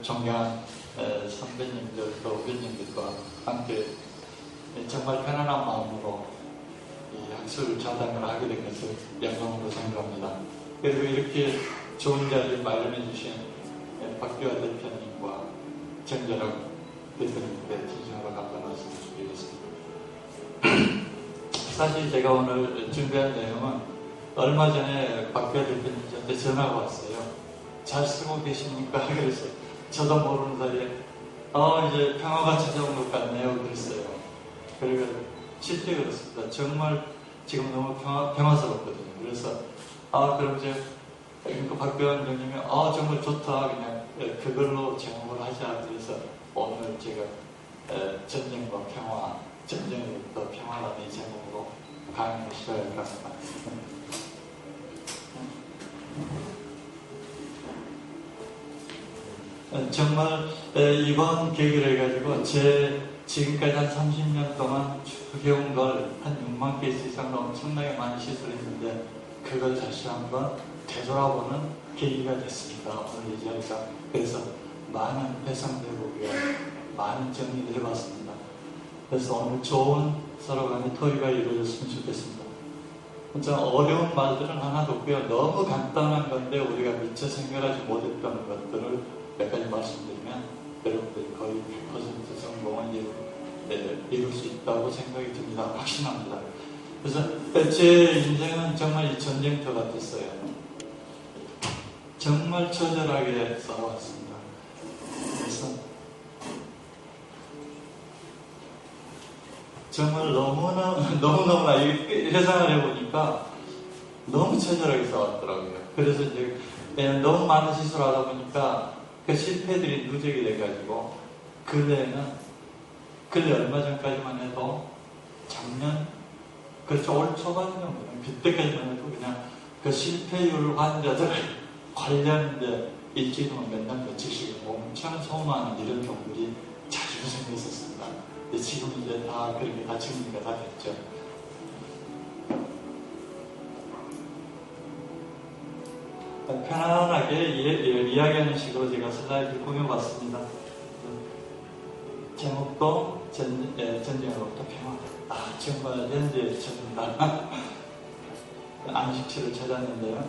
존경한 선배님들과 후배님들과 함께 정말 편안한 마음으로 이 학술 자단을 하게 된 것을 영광으로 생각합니다. 그리고 이렇게 좋은 자리를 마련해 주신 박규하 대표님과 정재락 대표님께 진심으로 감사 말씀을 드리겠습니다. 사실 제가 오늘 준비한 내용은 얼마 전에 박규하 대표님 저한테 전화가 왔어요. 잘 쓰고 계십니까? 그래서 저도 모르는 사이에 이제 평화가 찾아온 것 같네요. 그랬어요. 그리고 실제 그렇습니다. 정말 지금 너무 평화스럽거든요. 그래서 그럼 이제 박규하 원장님이 정말 좋다. 그냥 그걸로 제목을 하자. 그래서 오늘 제가 전쟁과 평화, 전쟁으로부터 평화라는 이 제목으로 강의를 시작을 합니다. 정말 이번 계기를 해가지고 제 지금까지 한 30년 동안 해온 걸 한 6만 개수 이상으로 엄청나게 많이 시술했는데 그걸 다시 한번 되돌아보는 계기가 됐습니다. 오늘 이 자리가. 그래서 많은 배상되고 많은 정리를 해봤습니다. 그래서 오늘 좋은 서로 간의 토의가 이루어졌으면 좋겠습니다. 진짜 어려운 말들은 하나도 없고요. 너무 간단한 건데 우리가 미처 생각하지 못했던 것들을 몇 가지 말씀드리면 여러분들이 거의 100% 성공을 이룰 수 있다고 생각이 듭니다. 확신합니다. 그래서 제 인생은 정말 이 전쟁터 같았어요. 정말 처절하게 싸워왔습니다. 그래서 정말 너무너무나 회상을 해보니까 너무 처절하게 싸웠더라고요. 그래서 이제 너무 많은 실수를 하다 보니까 그 실패들이 누적이 돼가지고 근래 얼마 전까지만 해도 작년 그렇죠 올 초반 정도 그때까지만 해도 그냥 그 실패율 환자들 관련된 일주일만 맨날 며칠씩 엄청 소모하는 이런 경우들이 자주 생겼었습니다. 근데 지금 이제 다 그렇게 다 정리가 다 됐죠. 편안하게 이야기하는 식으로 제가 슬라이드를 꾸며봤습니다. 제목도 전쟁으로부터 평화. 정말 현재 전다. 안식처를 찾았는데요.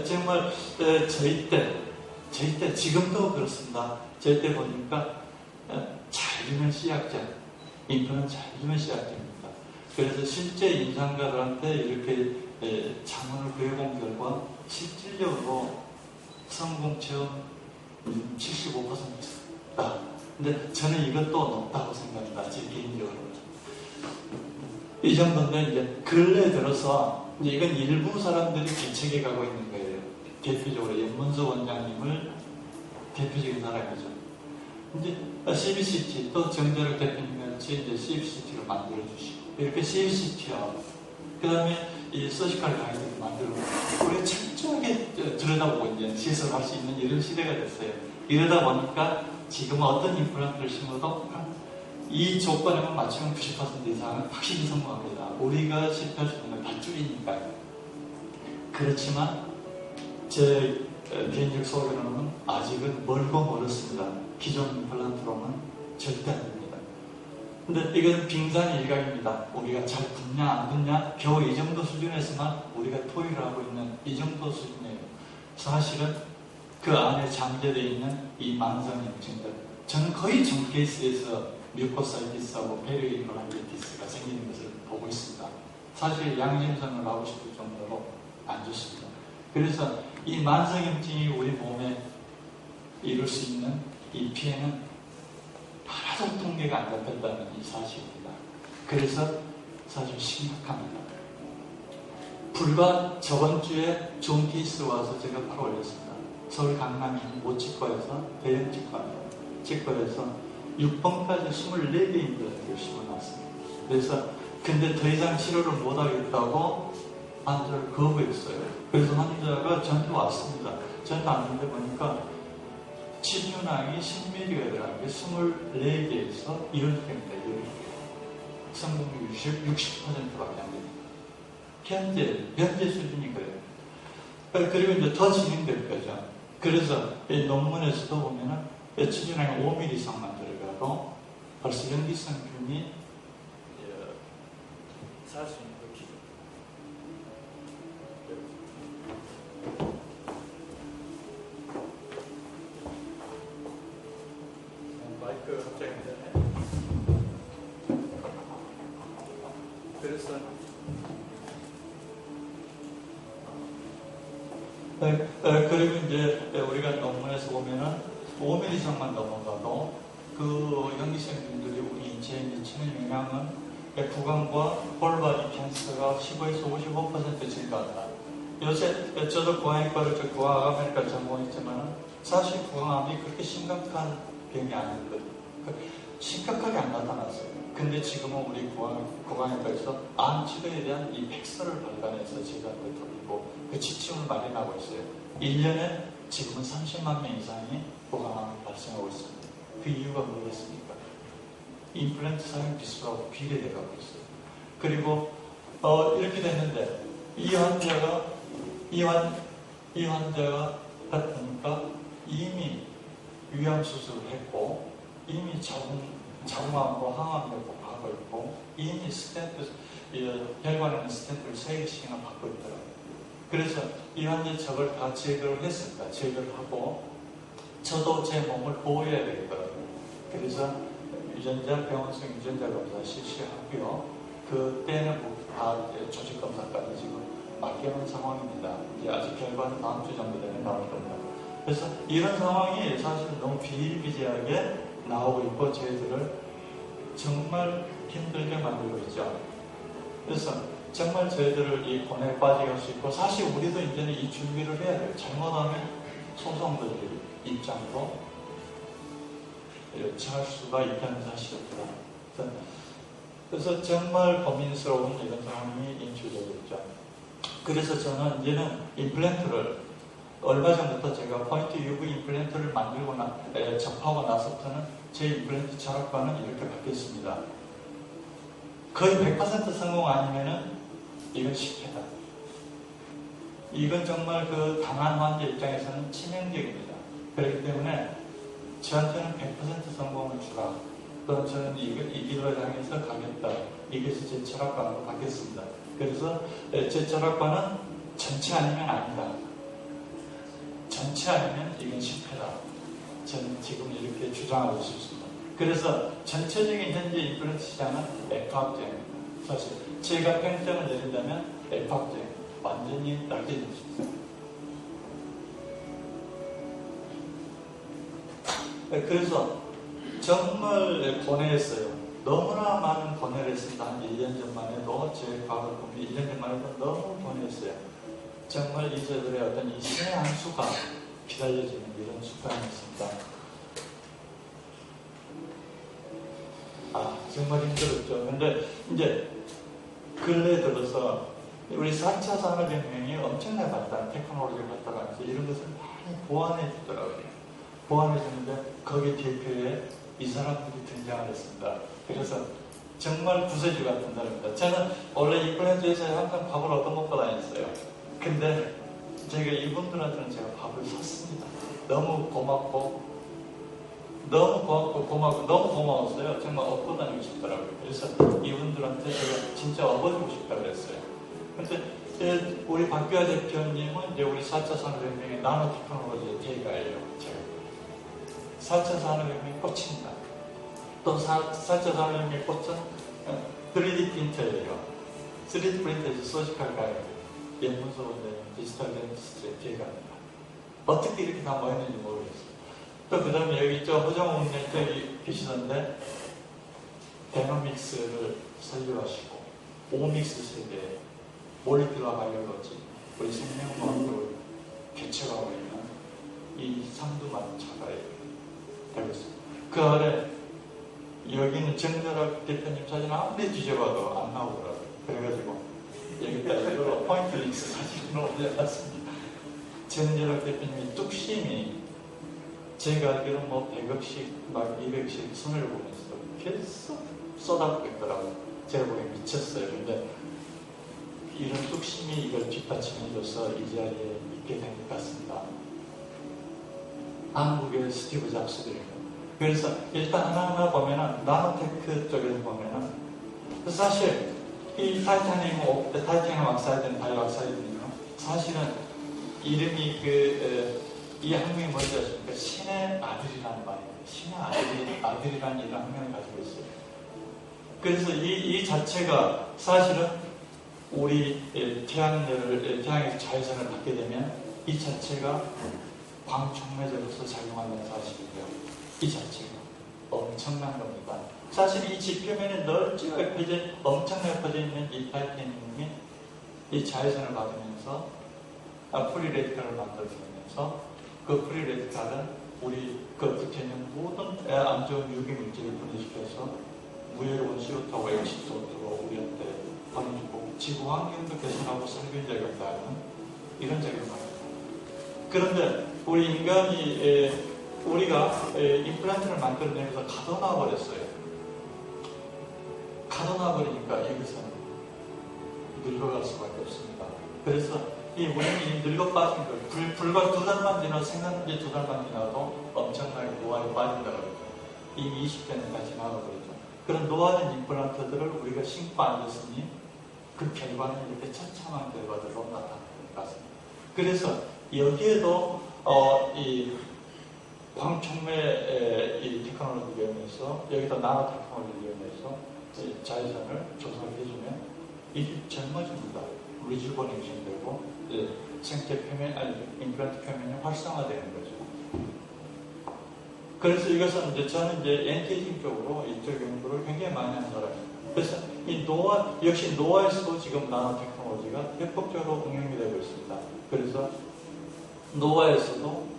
정말 저희 때 지금도 그렇습니다. 저희 때 보니까 잘 주면 씨약자, 인권은 잘 주면 씨약자입니다. 그래서 실제 임상가들한테 이렇게 자문을 구해본 결과 실질적으로 성공 체험 75%다. 근데 저는 이것도 높다고 생각합니다. 제 개인적으로. 이 정도인데 이제 근래 들어서 이제 이건 일부 사람들이 개척해 가고 있는 거예요. 대표적으로 연문수 원장님을 대표적인 사람이죠. 이제 CBCT 또 정재락 대표님 같이 이제 CBCT로 만들어 주시고 이렇게 CBCT와 그 다음에 이 서지컬 가이드를 만들고 우리가 철저하게 들여다보고 이제 시설할 수 있는 이런 시대가 됐어요. 이러다 보니까 지금 어떤 임플란트를 심어도 이 조건에만 맞추면 90% 이상은 확실히 성공합니다. 우리가 실패할 수 있는 걸 다 줄이니까요. 그렇지만 제 개인적 소견으로는 아직은 멀고 멀었습니다. 기존 임플란트로는 절대 안 됩니다. 근데 이건 빙산일각입니다. 우리가 잘 붙냐 안 붙냐 겨우 이 정도 수준에서만 우리가 토의를 하고 있는 이 정도 수준이에요. 사실은 그 안에 잠재되어 있는 이 만성염증들 저는 거의 전 케이스에서 뮤코사이티스하고 페리오이노라이티스가 생기는 것을 보고 있습니다. 사실 양심선을 하고 싶을 정도로 안 좋습니다. 그래서 이 만성염증이 우리 몸에 이룰 수 있는 이 피해는 하나도 통계가 안 잡혔다는 이 사실입니다. 그래서 사실 심각합니다. 불과 저번 주에 좋은 케이스로 와서 제가 바로 올렸습니다. 서울 강남 모치과에서 대형 치과에서 6번까지 24개 임플란트를 심어놨습니다. 그래서 근데 더 이상 치료를 못하겠다고 환자를 거부했어요. 그래서 환자가 저한테 왔습니다. 저한테 왔는데 보니까 치료낭이 10mm가 들어간 게 24개에서 이런 됩니다. 성공률 60%밖에 안 됩니다. 현재 수준이 그래요. 그리고 이제 더 진행될 거죠. 그래서 이 논문에서도 보면은 에치준항이 5mm 이상만 들어가도 벌써 연기성 균이 살 수 있는 그 기준. 마이크 갑자기 안 되네. 그래서 그리고 이제 우리가 논문에서 보면은 5mm 이상만 넘어가도 그 연기생균들이 우리 인체에 미치는 영향은 구강과 홀바디 캔서가 15에서 55% 증가한다. 요새 저도 구강의과를 구강암외과 전공했지만 사실 구강암이 그렇게 심각한 병이 아니거든요. 심각하게 안 나타났어요. 근데 지금은 우리 구강의과에서 암 치료에 대한 이 백서를 발간해서 제자한테 돌리고 그 지침을 마련하고 있어요. 1년에 지금은 30만 명 이상이 구강암이 발생하고 있습니다. 그 이유가 뭐겠습니까? 임플란트 사용 비수하고 비례돼가고 있어요. 그리고 이렇게 됐는데 이 환자가 보니까 이미 위암 수술을 했고 이미 자궁암과 항암약도 받고 있고 이미 스탠트 혈관에는 스탠트를 3개씩이나 받고 있더라고요. 그래서 이 환자 저걸 다 제거를 했습니다. 제거를 하고 저도 제 몸을 보호해야 되겠더라고요. 그래서 유전자 병원성 유전자 검사 실시하고요. 그때는 다 조직 검사까지 지금 맡겨놓은 상황입니다. 이제 아직 결과는 다음 주 정도 되면 나올 겁니다. 그래서 이런 상황이 사실 너무 비일비재하게 나오고 있고 저희들을 정말 힘들게 만들고 있죠. 그래서 정말 저희들을 이 고뇌에 빠지게 할 수 있고 사실 우리도 이제는 이 준비를 해야 돼요. 잘못하면 소송들의 입장도 처할 수가 있다는 사실입니다. 그래서 정말 고민스러운 이런 상황이 인출되고 있죠. 그래서 저는 이제는 임플란트를 얼마 전부터 제가 포인트 UV 임플란트를 만들고 접하고 나서부터는 제 임플란트 철학과는 이렇게 바뀌었습니다. 거의 100% 성공 아니면은 이건 실패다. 이건 정말 그 당한 환자 입장에서는 치명적입니다. 그렇기 때문에 저한테는 100% 성공을 주라. 또는 저는 이 길을 향해서 가겠다. 이것이 제 철학과로 바뀌었습니다. 그래서 제 철학과는 전체 아니면 아니다. 전체 아니면 이건 실패다. 저는 지금 이렇게 주장하고 있습니다. 그래서 전체적인 현재 임플란트 시장은 F학제입니다. 사실 제가 평점을 내린다면 F학제 완전히 낙제될 수 있어요. 그래서 정말 고뇌했어요. 너무나 많은 고뇌를 했습니다. 한 1년 전만 해도 제 과거 보면 1년 전만 해도 너무 고뇌했어요. 정말 이제들의 어떤 이 신의 한 수가 기다려지는 이런 순간이었습니다. 정말 힘들었죠. 근데 이제 근래 들어서 우리 4차 산업혁명이 엄청나게 발달, 테크놀로지가 발달하면서 이런 것을 많이 보완해 주더라고요. 보완해 주는데 거기에 대표에 이 사람들이 등장을 했습니다. 그래서 정말 구세주 같은 사람입니다. 저는 원래 인플루엔서에서 항상 밥을 얻어먹고 다녔어요. 근데 제가 이분들한테는 제가 밥을 샀습니다. 너무 고맙고 너무 고마웠어요. 정말 업고 다니고 싶더라고요. 그래서 이분들한테 제가 진짜 업어주고 싶다고 그랬어요. 근데 우리 박규하 대표님은 이제 우리 4차 산업혁명의 나노 테크놀로지의 대가예요. 제가 4차 산업혁명이 꽂힌다. 또 4차 산업혁명의 꽃은 3D 프린터예요. 3D 프린터에서 서지컬 가요. 연문서로 디지털 렌티스트의 대가입니다. 어떻게 이렇게 다 모였는지 모르겠어요. 또 그 다음에 여기 있죠. 허정훈 멘토이 계시던데 데노믹스를 설립하시고 오믹스 세대 몰리큘러 바이올로지 우리 생명과학을 개척하고 있는 이 상두마차가 되고 있습니다. 그 아래 여기는 정렬학 대표님 사진 아무리 뒤져봐도 안 나오더라고요. 그래가지고 여기다 이걸로 포인트 링크 사진을 올려놨습니다. 정렬학 대표님이 뚝심이 제가 알기로는 뭐 100억씩 막 200씩 손해를 보면서 계속 쏟아붓고 있더라고요. 제가 보기엔 미쳤어요. 근데 이런 뚝심이 이걸 뒷받침해줘서 이 자리에 있게 된 것 같습니다. 한국의 스티브 잡스들이고. 그래서 일단 하나하나 보면은 나노테크 쪽에서 보면은 사실 이 타이타늄 옥사이드는 다이옥사이드는요. 사실은 이름이 이 학명이 뭔지 아십니까? 신의 아들이라는 말이에요. 신의 아들이라는 이런 학명을 가지고 있어요. 그래서 이 자체가 사실은 우리 태양에서 자외선을 받게 되면 이 자체가 광촉매제로서 작용한다는 사실이고요. 이 자체가 엄청난 겁니다. 사실 이 지표면에 널찍하게 엄청나게 퍼져 있는 이 타이타늄이 이 자외선을 받으면서 프리레디칼을 만들어내면서 그 프리레디칼은 우리 붙어있는 모든 안 좋은 유기 물질을 분해시켜서 무해로운 CO2하고 H2O2로 우리한테 보내주고 지구 환경도 개선하고 살균 작용도 하는 이런 작용을 합니다. 그런데 우리 인간이 우리가 임플란트를 만들어내면서 가둬놔 버렸어요. 가둬놔 버리니까 이것은 늙어갈 수밖에 없습니다. 그래서 이 우리는 늙어 빠진 거예요. 불과 2달만 지나 생각한 지 2달만 지나도 엄청나게 노화에 빠진다고 그러죠. 이미 20대는 다 지나가 버리죠. 그런 노화된 임플란트들을 우리가 신고 앉았으니 그 결과는 이렇게 처참한 결과들로 나타나는 것 같습니다. 그래서 여기에도 이 광촉매 이 테크놀로지를 이용해서 여기다 나노 테크놀로지를 이용해서 자외선을 조성을 해주면 이게 젊어집니다. 리주버네이션 되고 생체 표면 임플란트 표면이 활성화되는 거죠. 그래서 이것은 저는 엔티에이징 쪽으로 이쪽 연구를 굉장히 많이 하는 사람입니다. 그래서 이 노화 역시 노화에서도 지금 나노 테크놀로지가 협력적으로 응용이 되고 있습니다. 그래서 노화에서도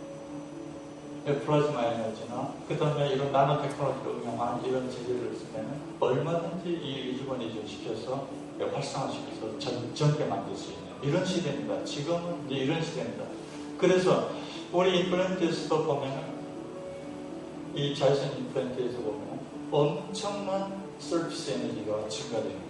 플라즈마 에너지나 그 다음에 이런 나노 테크놀로지를 응용한 이런 재질을 쓰면 얼마든지 이 리주버네이션 시켜서 활성화시켜서 젊게 만들 수 있는 이런 시대입니다. 지금은 이제 이런 시대입니다. 그래서 우리 임플란트에서도 보면 이 자외선 임플란트에서 보면 엄청난 서비스 에너지가 증가됩니다.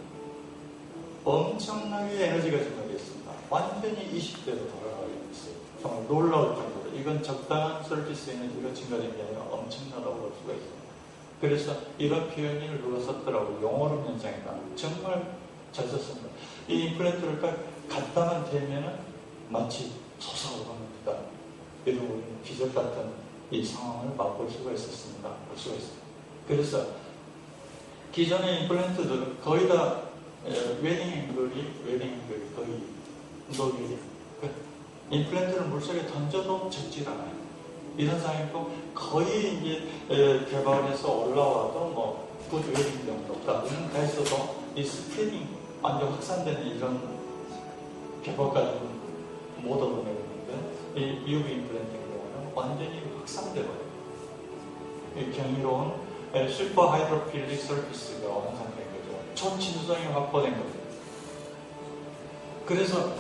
엄청나게 에너지가 증가됐습니다. 완전히 20대로 돌아가고 있어요. 정말 놀라울 정도로 이건 적당한 서비스 에너지가 증가된 게 아니라 엄청나다고 볼 수가 있습니다. 그래서 이런 표현을 누가 썼더라고요. 용어름 현상이다. 정말 잘 썼습니다. 이 임플란트를 딱 갖다만 대면은 마치 솟아오릅니다. 이런 우리는 기적 같은 이 상황을 맛볼 수가 있었습니다. 볼 수가 있습니다. 그래서 기존의 임플란트들은 거의 다 웨딩 앵글이 거의 노즐이 임플란트를 물속에 던져도 적질 않아요. 이런 상황이고 거의 이제 개발해서 올라와도 굿 웨딩 정도가 이런 다 있어도 이 스프레딩 완전 확산되는 이런 개발까지는 못 얻어내고 있는데 이 UV 임플란트의 경우는 완전히 확산되거든요. 이 경이로운 슈퍼 하이드로필릭 서피스가 완성된 거죠. 초침수성이 확보된 거죠. 그래서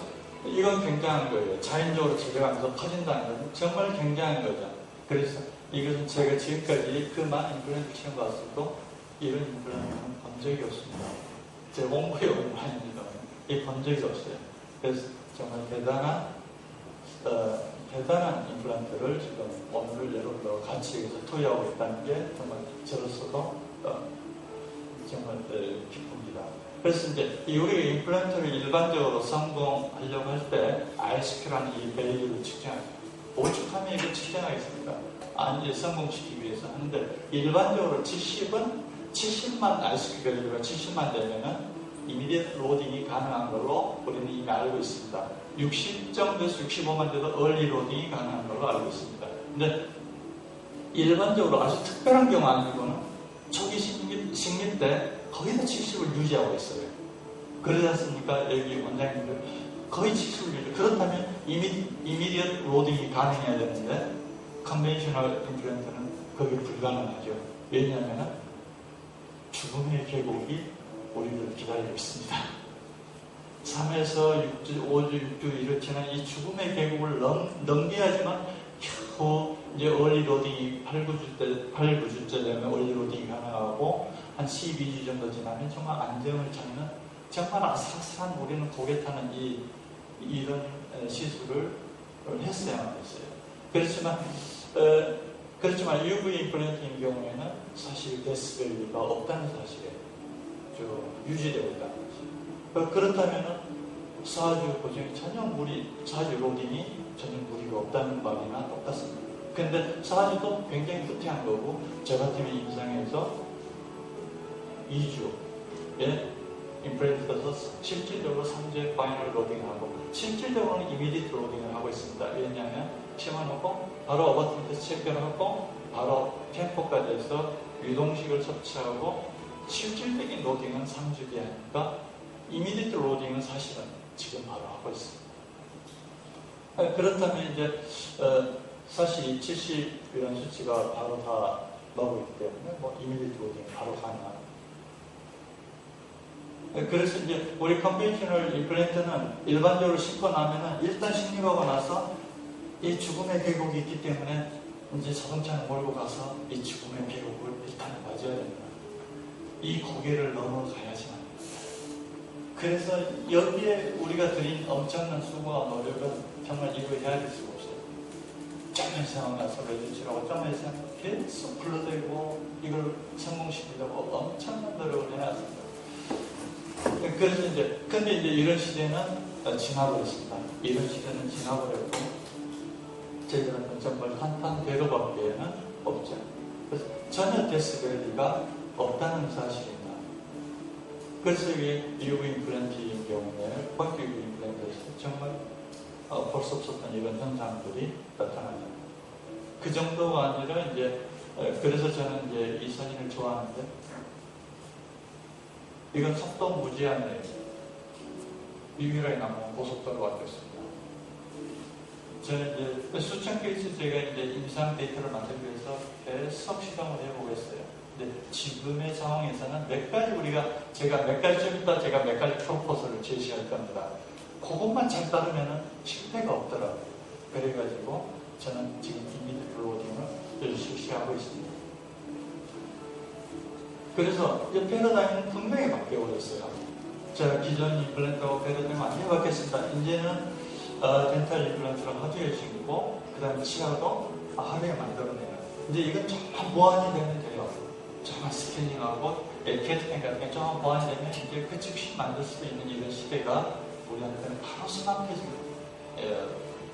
이건 굉장한 거예요. 자연적으로 제거하면서 퍼진다는 것은 정말 굉장한 거죠. 그래서 이것은 제가 지금까지 그 많은 임플란트 치는 거 같아도 이런 임플란트는 본 적이 없습니다. 제 원고에 많이입니다. 이 본 적이 없어요. 그래서 정말 대단한 임플란트를 지금 오늘 여러분들과 같이 여기서 투여하고 있다는 게 정말 저로서도 정말 기쁩니다. 그래서 이제 우리가 임플란트를 일반적으로 성공하려고 할 때 RSQ라는 이 베이를 측정하죠. 오죽하면 이걸 측정하겠습니까? 아니, 성공시키기 위해서 하는데 일반적으로 70만 RSQ 밸류가 70만 되면은 이미디엇 로딩이 가능한 걸로 우리는 이미 알고 있습니다. 60 정도에서 65만 돼도 얼리 로딩이 가능한 걸로 알고 있습니다. 근데 일반적으로 아주 특별한 경우 아니고는 초기 식립 때 거의 다 70을 유지하고 있어요. 그러지 않습니까? 여기 원장님들 거의 70을 유지. 그렇다면 이미디엇 로딩이 가능해야 되는데 컨벤셔널 임플란트는 그게 불가능하죠. 왜냐하면 죽음의 계곡이 우리를 기다리고 있습니다. 3에서 6주, 5주, 6주 이렇지는 이 죽음의 계곡을 넘겨야지만 겨우 이제 얼리 로딩이 8, 9주째 되면 얼리 로딩이 가능하고 한 12주 정도 지나면 정말 안정을 찾는 정말 아슬아슬한 우리는 고개 타는 이런 시술을 했어야만 했어요. 그렇지만 그렇지만 UV 임플란트인 경우에는 사실 데스밸리가 없다는 사실에 유지되고 있다는 거죠. 그렇다면 사주 고정이 사주 로딩이 전혀 무리가 없다는 말이나 똑같습니다. 근데 사주도 굉장히 후퇴한 거고, 저 같으면 임상에서 2주에 임플란트에서 실질적으로 3주에 파이널 로딩하고, 실질적으로는 이미디트 로딩을 하고 있습니다. 왜냐하면 심어놓고 바로 어버트먼트 체크를 하고 바로 템포까지 해서 유동식을 섭취하고, 실질적인 로딩은 3주 뒤에 하니까 이미디트 로딩은 사실은 지금 바로 하고 있습니다. 그렇다면 이제 사실 70 이런 수치가 바로 다 나오고 있기 때문에 이미디트 로딩이 바로 가능합니다. 그래서 이제 우리 컨벤셔널 임플란트는 일반적으로 심고 나면은 일단 식립하고 나서 이 죽음의 계곡이 있기 때문에 이제 자동차를 몰고 가서 이 죽음의 계곡을 일단 맞아야 됩니다. 이 고개를 넘어가야지만. 그래서 여기에 우리가 드린 엄청난 수고와 노력은 정말 이거 헤아릴 수가 없어요. 좀만 이상 나서 레지치라고 좀만 이상 계속 불러대고 이걸 성공시키려고 엄청난 노력을 해놨습니다. 그래서 이제, 근데 이제 이런 시대는 지나버렸습니다. 이런 시대는 지나버렸고, 저희들은 정말 한탄대로밖에는 없죠. 그래서 전혀 데스밸리가 없다는 사실입니다. 그래서 이게 UV 임플란트인 경우에, 포인트 UV 임플란트에서 정말 볼 수 없었던 이런 현상들이 나타나죠. 그 정도가 아니라 이제, 그래서 저는 이제 이 사진을 좋아하는데, 이건 속도 무제한이에요. 미미러에 남은 고속도로가 되었습니다. 저는 이제 수천 케이스 제가 이제 임상 데이터를 만들기 위해서 계속 시도를 해보고 있어요. 근데 지금의 상황에서는 제가 몇 가지 좀 이따 제가 몇 가지 프로포즈를 제시할 겁니다. 그것만 잘 따르면 실패가 없더라고요. 그래가지고 저는 지금 이미디트 로딩을 실시하고 있습니다. 그래서 이제 패러다임은 분명히 바뀌어버렸어요. 제가 기존 임플란트하고 패러다임 완전히 바뀌었습니다. 이제는 덴탈 임플란트를 하루에 심고, 그 다음에 치아도 하루에 만들어내요. 이제 이건 정말 보완이 되면 돼요. 정말 스캐닝하고 캐트펜 같은 게 정말 보완이 되면 이제 그 즉시 만들 수 있는 이런 시대가 우리한테는 바로 손앞에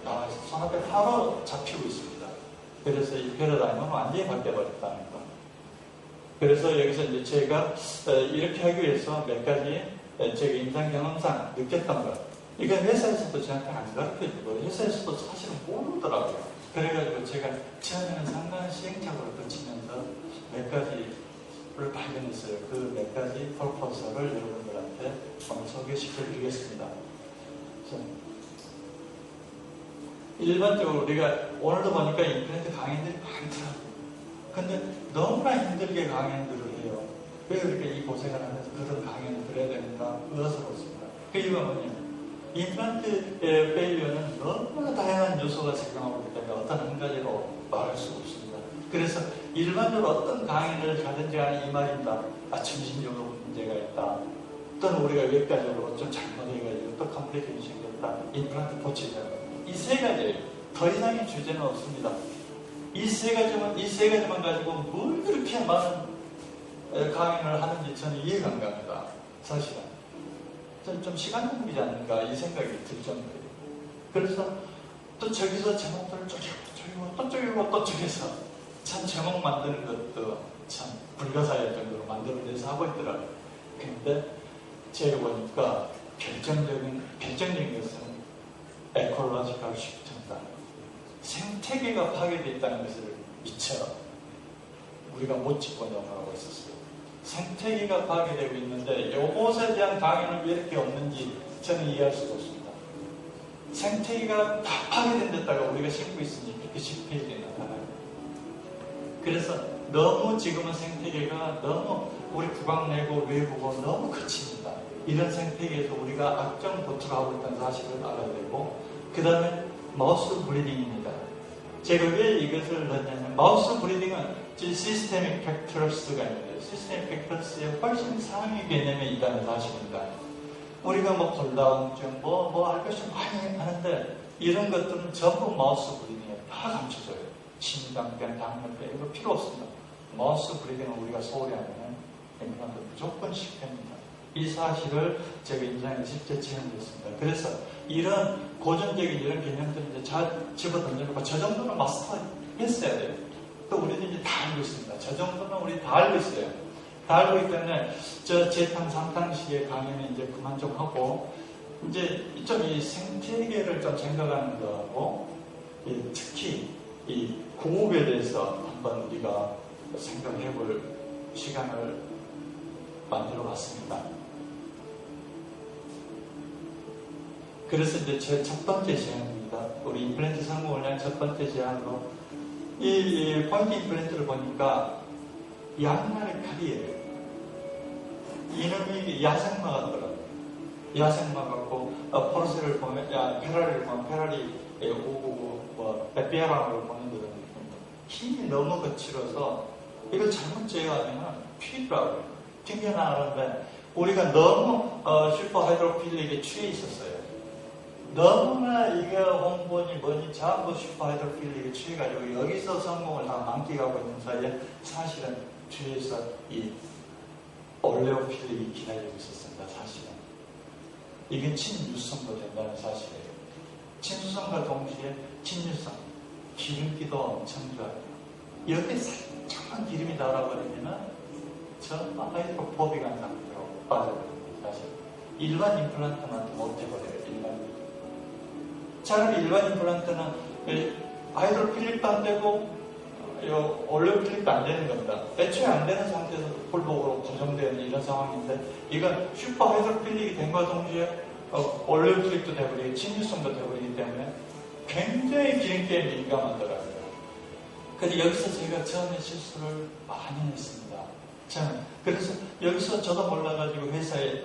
나와 있어요. 손앞에 바로 잡히고 있습니다. 그래서 이 패러다임은 완전히 바뀌어버렸다는 거. 그래서 여기서 이제 제가 이렇게 하기 위해서 몇 가지 제가 임상 경험상 느꼈던 것. 이건 회사에서도 저한테 안 가르쳐주고, 회사에서도 사실은 모르더라고요. 그래가지고 제가 처음에는 상당한 시행착오를 거치면서 몇 가지를 발견했어요. 그 몇 가지 프로포설을 여러분들한테 오늘 소개시켜 드리겠습니다. 일반적으로 우리가 오늘도 보니까 임플란트 강의들이 많더라고요. 근데 너무나 힘들게 강연들을 해요. 왜 그렇게 이 고생을 하면서 그런 강연을 들어야 되는가 의아스럽습니다. 그 이유가 뭐냐면 임플란트 페일리어는 너무나 다양한 요소가 작용하고 있기 때문에 어떤 한 가지로 말할 수 없습니다. 그래서 일반적으로 어떤 강연을 가든지 간에 이 말입니다. 중심적으로 문제가 있다. 또는 우리가 외과적으로 좀 잘못해가지고 또 컴플리케이션이 생겼다. 임플란트 고치자. 이 세 가지예요. 더 이상의 주제는 없습니다. 이 세 가지만 가지고 뭘 그렇게 많은 강연을 하는지 저는 이해가 안 갑니다. 사실은. 좀 시간 낭비지 않는가 이 생각이 들 정도예요. 그래서 또 저기서 제목들을 쪼개고 또 쪼개서 참 제목 만드는 것도 참 불가사의할 정도로 만들어내서 하고 있더라고요. 그런데 제가 보니까 결정적인 것은 에콜로지컬 시프트입니다. 생태계가 파괴되어 있다는 것을 미처 우리가 못 짚고 넘어가고 있었어요. 생태계가 파괴되고 있는데 이것에 대한 강연은 왜 이렇게 없는지 저는 이해할 수가 없습니다. 생태계가 다 파괴된 데다가 우리가 심고 있으니 그렇게 10페이지에 나타나요. 그래서 너무 지금은 생태계가 너무 우리 구강 내고 외부고 너무 거칩니다. 이런 생태계에서 우리가 악정 도출하고 있다는 사실을 알아야 되고, 그 다음에 마우스 브리딩입니다. 제가 왜 이것을 넣냐면 마우스 브리딩은 시스테믹 팩터스가 있는데 시스테믹 팩터스의 훨씬 상위 개념에 있다는 사실입니다. 우리가 골다공증 알 것이 많이 하는데 이런 것들은 전부 마우스 브리딩에 다 감춰져요. 심장병, 당뇨병 이거 필요 없습니다. 머스 브리딩은 우리가 소홀히 하면 임플란트 무조건 실패합니다. 이 사실을 제가 임상에 직접 체험했습니다. 그래서 이런 고전적인 이런 개념들을 이제 잘 집어던져놓고 저 정도는 마스터 했어야 돼요. 또 우리도 이제 다 알고 있습니다. 저 정도는 우리 다 알고 있어요. 다 알고 있기 때문에 저 재탕, 상탕시의 강의는 이제 그만 좀 하고 이제 좀 이 생태계를 좀 생각하는 거하고 특히 이 공업에 대해서 한번 우리가 생각해 볼 시간을 만들어 봤습니다. 그래서 이제 제 첫 번째 제안입니다. 우리 임플란트 성공을 첫 번째 제안으로 이 포인트 임플란트를 보니까 양날의 칼이에요. 이놈이 야생마 같더라고요. 야생마 같고 포르쉐를 보면, 페라리를 보면 페라리 599, 에피아랑을 보는 그런 느낌입니다. 힘이 너무 거칠어서 이걸 잘못 제어하면 피더라고요. 튕겨나가는데 우리가 너무 슈퍼하이드로필릭에 취해 있었어요. 너무나 이게 홍보니 뭐니 전부 슈퍼하이드로필릭에 취해가지고 여기서 성공을 다 만끽하고 있는 사이에 사실은 뒤에서 이 올레오필릭이 기다리고 있었습니다. 사실은 이게 친유성도 된다는 사실이에요. 친수성과 동시에 친유성, 기름기도 엄청 좋아요. 여기에 살짝만 기름이 달아버리면 전부 하이드로포빅한 상태로 빠져버립니다. 사실 일반 임플란트는 못해버려요. 차라리 일반 임플란트는 하이드로필릭도 안 되고 올레오필릭도 안 되는 겁니다. 애초에 안 되는 상태에서 폴복으로 고정되는 이런 상황인데 이건 슈퍼 하이드로필릭이 된과 동시에 올레오필릭도 돼버리고 친유성도 돼버리기 때문에 굉장히 기름기에 민감하더라고요. 근데 여기서 제가 처음에 실수를 많이 했습니다. 그래서 여기서 저도 몰라가지고 회사에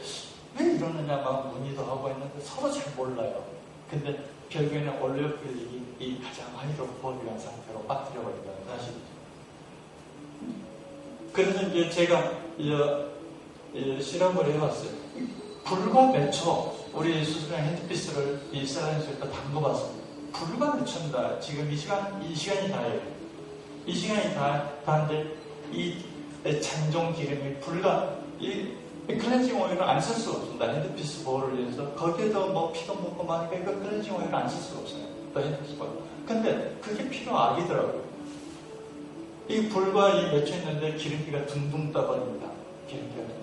왜 이러느냐 막 문의도 하고 했는데 서로 잘 몰라요. 근데 결국에는 올레오필릭이 이 가장 하이드로포빅한 상태로 빠뜨려버린다는 사실이죠. 그래서 이제 제가 실험을 해봤어요. 불과 몇 초, 우리 수술한 핸드피스를 이 셀라인스에다 담궈봤습니다. 불과 몇 초입니다. 지금 이 시간이 다예요. 이 시간이 다인데 이 잔종 기름이 불과 이 클렌징 오일을 안 쓸 수가 없습니다. 핸드피스 보호를 위해서. 거기에도 뭐 피도 묻고 많으니까 이거 클렌징 오일을 안 쓸 수가 없어요. 또 핸드피스 보호. 근데 그게 필요 악이더라고요. 이 불과 이 몇 초 있는데 기름기가 둥둥 떠버립니다. 기름기가 둥둥.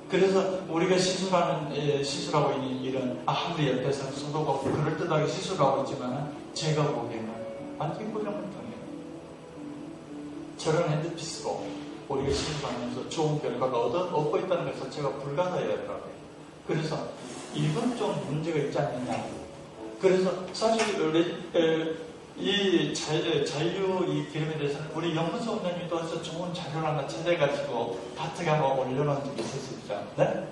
그래서 우리가 시술하고 있는 이런 아무리 옆에서는 소독하고 그럴듯하게 시술하고 있지만 제가 보기에는 완전히 고정물통이에요. 저런 핸드피스로 우리가 시술하면서 좋은 결과가 얻고 있다는 것을 제가 불가사의하더라고요. 그래서 이건 좀 문제가 있지 않느냐. 그래서 사실 이 자유 이 기름에 대해서는 우리 연구소 원장님도 해서 좋은 자료를 하나 찾아가지고 다트에 한번 올려놓은 적이 있었습니다. 네?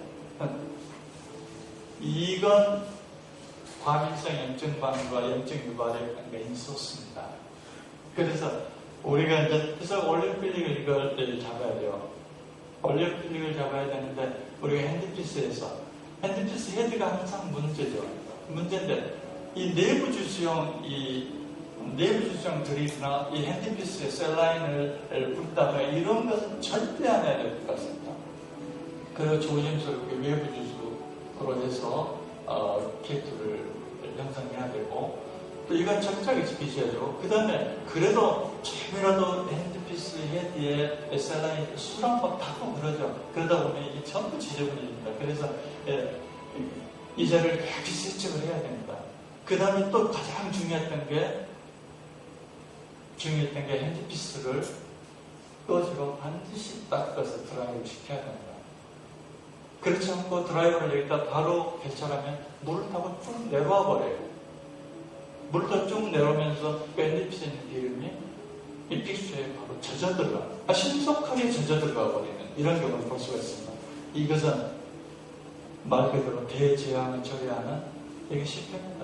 이건 과민성 염증반응과 염증 유발의 메인 소스입니다. 그래서 우리가 이제 그래서 올레오필릭을 이걸 잡아야 돼요. 올레오필릭을 잡아야 되는데 우리가 핸드피스에서 핸드피스 헤드가 항상 문제죠. 문제인데 이 내부 주수형 드립이나 이 핸드피스에 셀라인을 붓다가 이런 것은 절대 안 해야 될 것 같습니다. 그리고 조심스럽게 외부 주수로 해서 케이트를 형성해야 되고 또 이건 철저하게 지키셔야죠. 그 다음에 그래도 조금이라도 핸드피스 헤드에 셀라인 술 한번 타고 그러죠. 그러다 보면 이게 전부 지저분해집니다. 그래서 이 자리를 이렇게 세척을 해야 됩니다. 그 다음에 또 가장 중요했던 게 핸드피스를 꺼지로 반드시 닦아서 드라이브 시켜야 됩니다. 그렇지 않고 드라이버를 여기다 바로 개찰하면 물을 타고 쭉 내려와 버려요. 물을 타고 쭉 내려오면서 핸드피스에 있는 기름이 이 픽스에 바로 젖어들어가, 신속하게 젖어들어가 버리는 이런 경우를 볼 수가 있습니다. 이것은 말 그대로 대재앙을 처리하는 이게 실패입니다.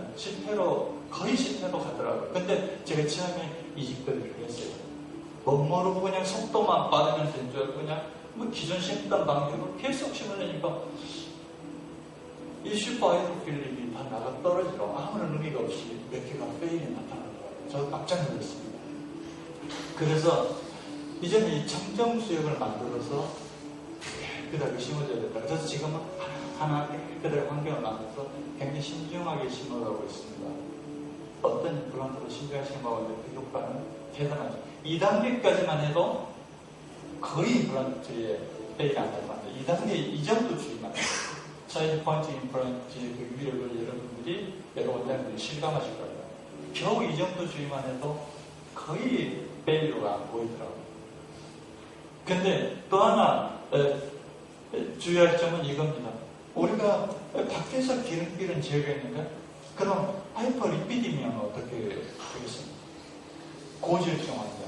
거의 실패로 가더라고요. 근데 제가 처음에 이 짓거리를 했어요. 못 모르고 그냥 속도만 빠르면 된 줄 알고 그냥 뭐 기존 심던 방식으로 계속 심으려니까 이 슈퍼하이드로필릭이 다 나가 떨어지고 아무런 의미가 없이 몇 개가 페일이 나타나더라고요. 저 깜짝 놀랐습니다. 그래서 이제는 이 청정수역을 만들어서 깨끗하게 심어줘야 된다. 그래서 지금은 하나 깨끗하게 환경을 만들어서 굉장히 신중하게 심어가고 있습니다. 어떤 브랜드로 신중하게 심어가고 있는데 그 효과는 대단하죠. 2단계까지만 해도 거의 브랜드에 빼지 않는다. 2단계 이 정도 주의만 해도 사이즈 포인트 임플란트의 그 위력을 여러분들이, 여러 원장님들이 실감하실 거예요. 겨우 이 정도 주의만 해도 거의 베일로가 안 보이더라고요. 근데 또 하나 주의할 점은 이겁니다. 우리가 밖에서 기름기를 제거했는데 그럼 하이퍼리피디미아는 어떻게 되겠습니까? 고지혈증 환자.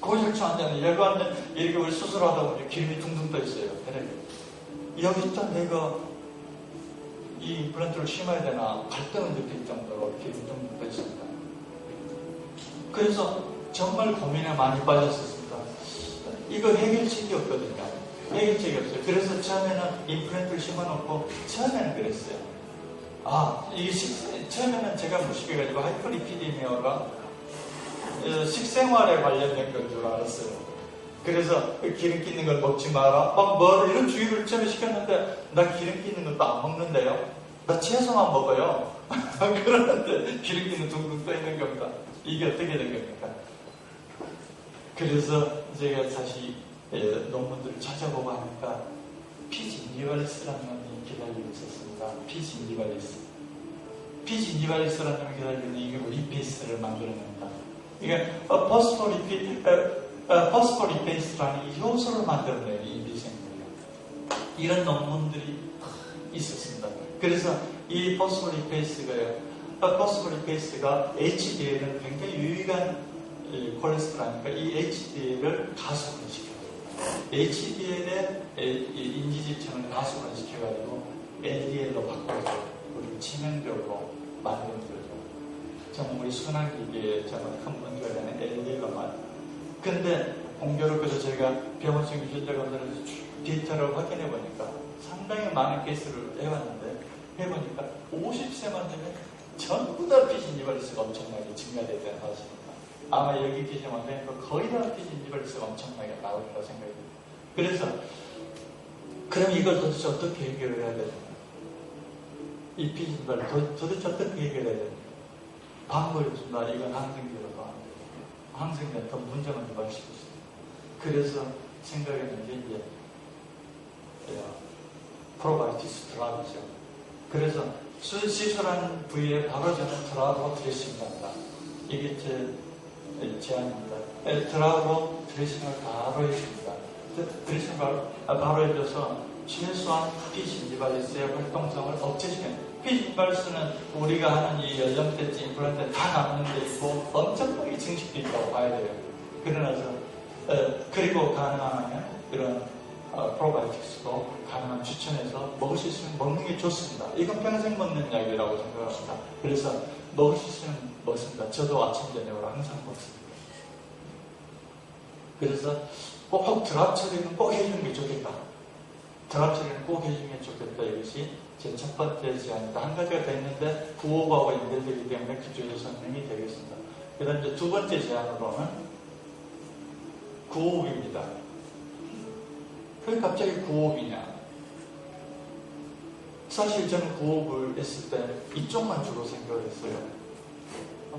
고지혈증 환자는 열반은 이렇게 우리 수술하다 보니 기름이 둥둥 떠 있어요. 여기다 내가 이 임플란트를 심어야 되나 갈등을 느낄 정도로 기름이 둥둥 떠 있습니다. 그래서 정말 고민에 많이 빠졌었습니다. 이거 해결책이 없거든요. 해결책이 없어요. 그래서 처음에는 임플란트를 심어놓고 처음에는 그랬어요. 처음에는 제가 무식해가지고 하이퍼리피디미아가 식생활에 관련된 건 줄 알았어요. 그래서 기름 끼는 걸 먹지 마라. 이런 주의를 처음에 시켰는데 나 기름 끼는 것도 안 먹는데요. 나 채소만 먹어요. 그러는데 기름 끼는 둥둥 떠 있는 겁니다. 이게 어떻게 된 겁니까? 그래서 제가 다시 논문들을 찾아보고 하니까 피진니발리스라는 놈이 기다리고 있었습니다. 피진니발리스라는 놈이 기다리고 있는 이게 리페이스를 만들어냅니다. 이게 퍼스포리페이스라는 이 효소를 만들어내는 인비생물이에요. 이런 논문들이 있었습니다. 그래서 이 퍼스포리페이스가 HDL은 굉장히 유익한 콜레스테롤이니까 이 HDL을 가속화시켜요. HDL의 인지지층을 가속화시켜가지고 LDL로 바꿔서 우리 치명적으로 만드는 거죠. 정말 우리 순환기계에 정말 큰 문제가 되는 LDL로만. 근데 공교롭게도 제가 병원성 유전자 검사를 데이터를 확인해 보니까 상당히 많은 케이스를 해보니까 50세만 되면 전부 다 피진니발리스가 엄청나게 증가되는 사실입니다. 아마 여기 계신 원장님도 거의 다 피진니발리스가 엄청나게 나올 거라 생각이 듭니다. 그래서 그럼 이걸 도대체 어떻게 해결을 해야 되나? 이 피진니발리스 도대체 어떻게 해결해야 되나? 방법이 없습니다. 이건 항생제로도 안 돼요. 항생제는 더 문제만 유발시킬 수 있습니다. 그래서 생각했는 게 이제 프로바이오티스 드랍이죠. 그래서 시술한 부위에 바로 저는 드랍으로 드레싱을 합니다. 이게 제 제안입니다. 드랍으로 드레싱을 바로 해줍니다. 드레싱을 바로 해줘서 최소한 피진니발리스의 활동성을 억제시켜요. 피진니발리스는 우리가 하는 이 연령대쯤 임플란트 다 남는 데 있고 엄청나게 증식돼 있다고 봐야 돼요. 그리고 가능하면 이런 프로바이오틱스도 가능한 추천해서 먹을 수 있으면 먹는 게 좋습니다. 이건 평생 먹는 약이라고 생각합니다. 그래서 먹을 수 있으면 먹습니다. 저도 아침 저녁으로 항상 먹습니다. 그래서 꼭 드랍 처리는 꼭 해주는 게 좋겠다. 드랍 처리는 꼭 해주는 게 좋겠다. 이것이 제 첫 번째 제안입니다. 한 가지가 더 있는데 구호하고 연결되기 때문에 그쪽에서 설명이 되겠습니다. 그 다음 이제 두 번째 제안으로는 구호흡입니다. 왜 갑자기 구호흡이냐? 사실 저는 구호흡을 했을 때 이쪽만 주로 생각을 했어요.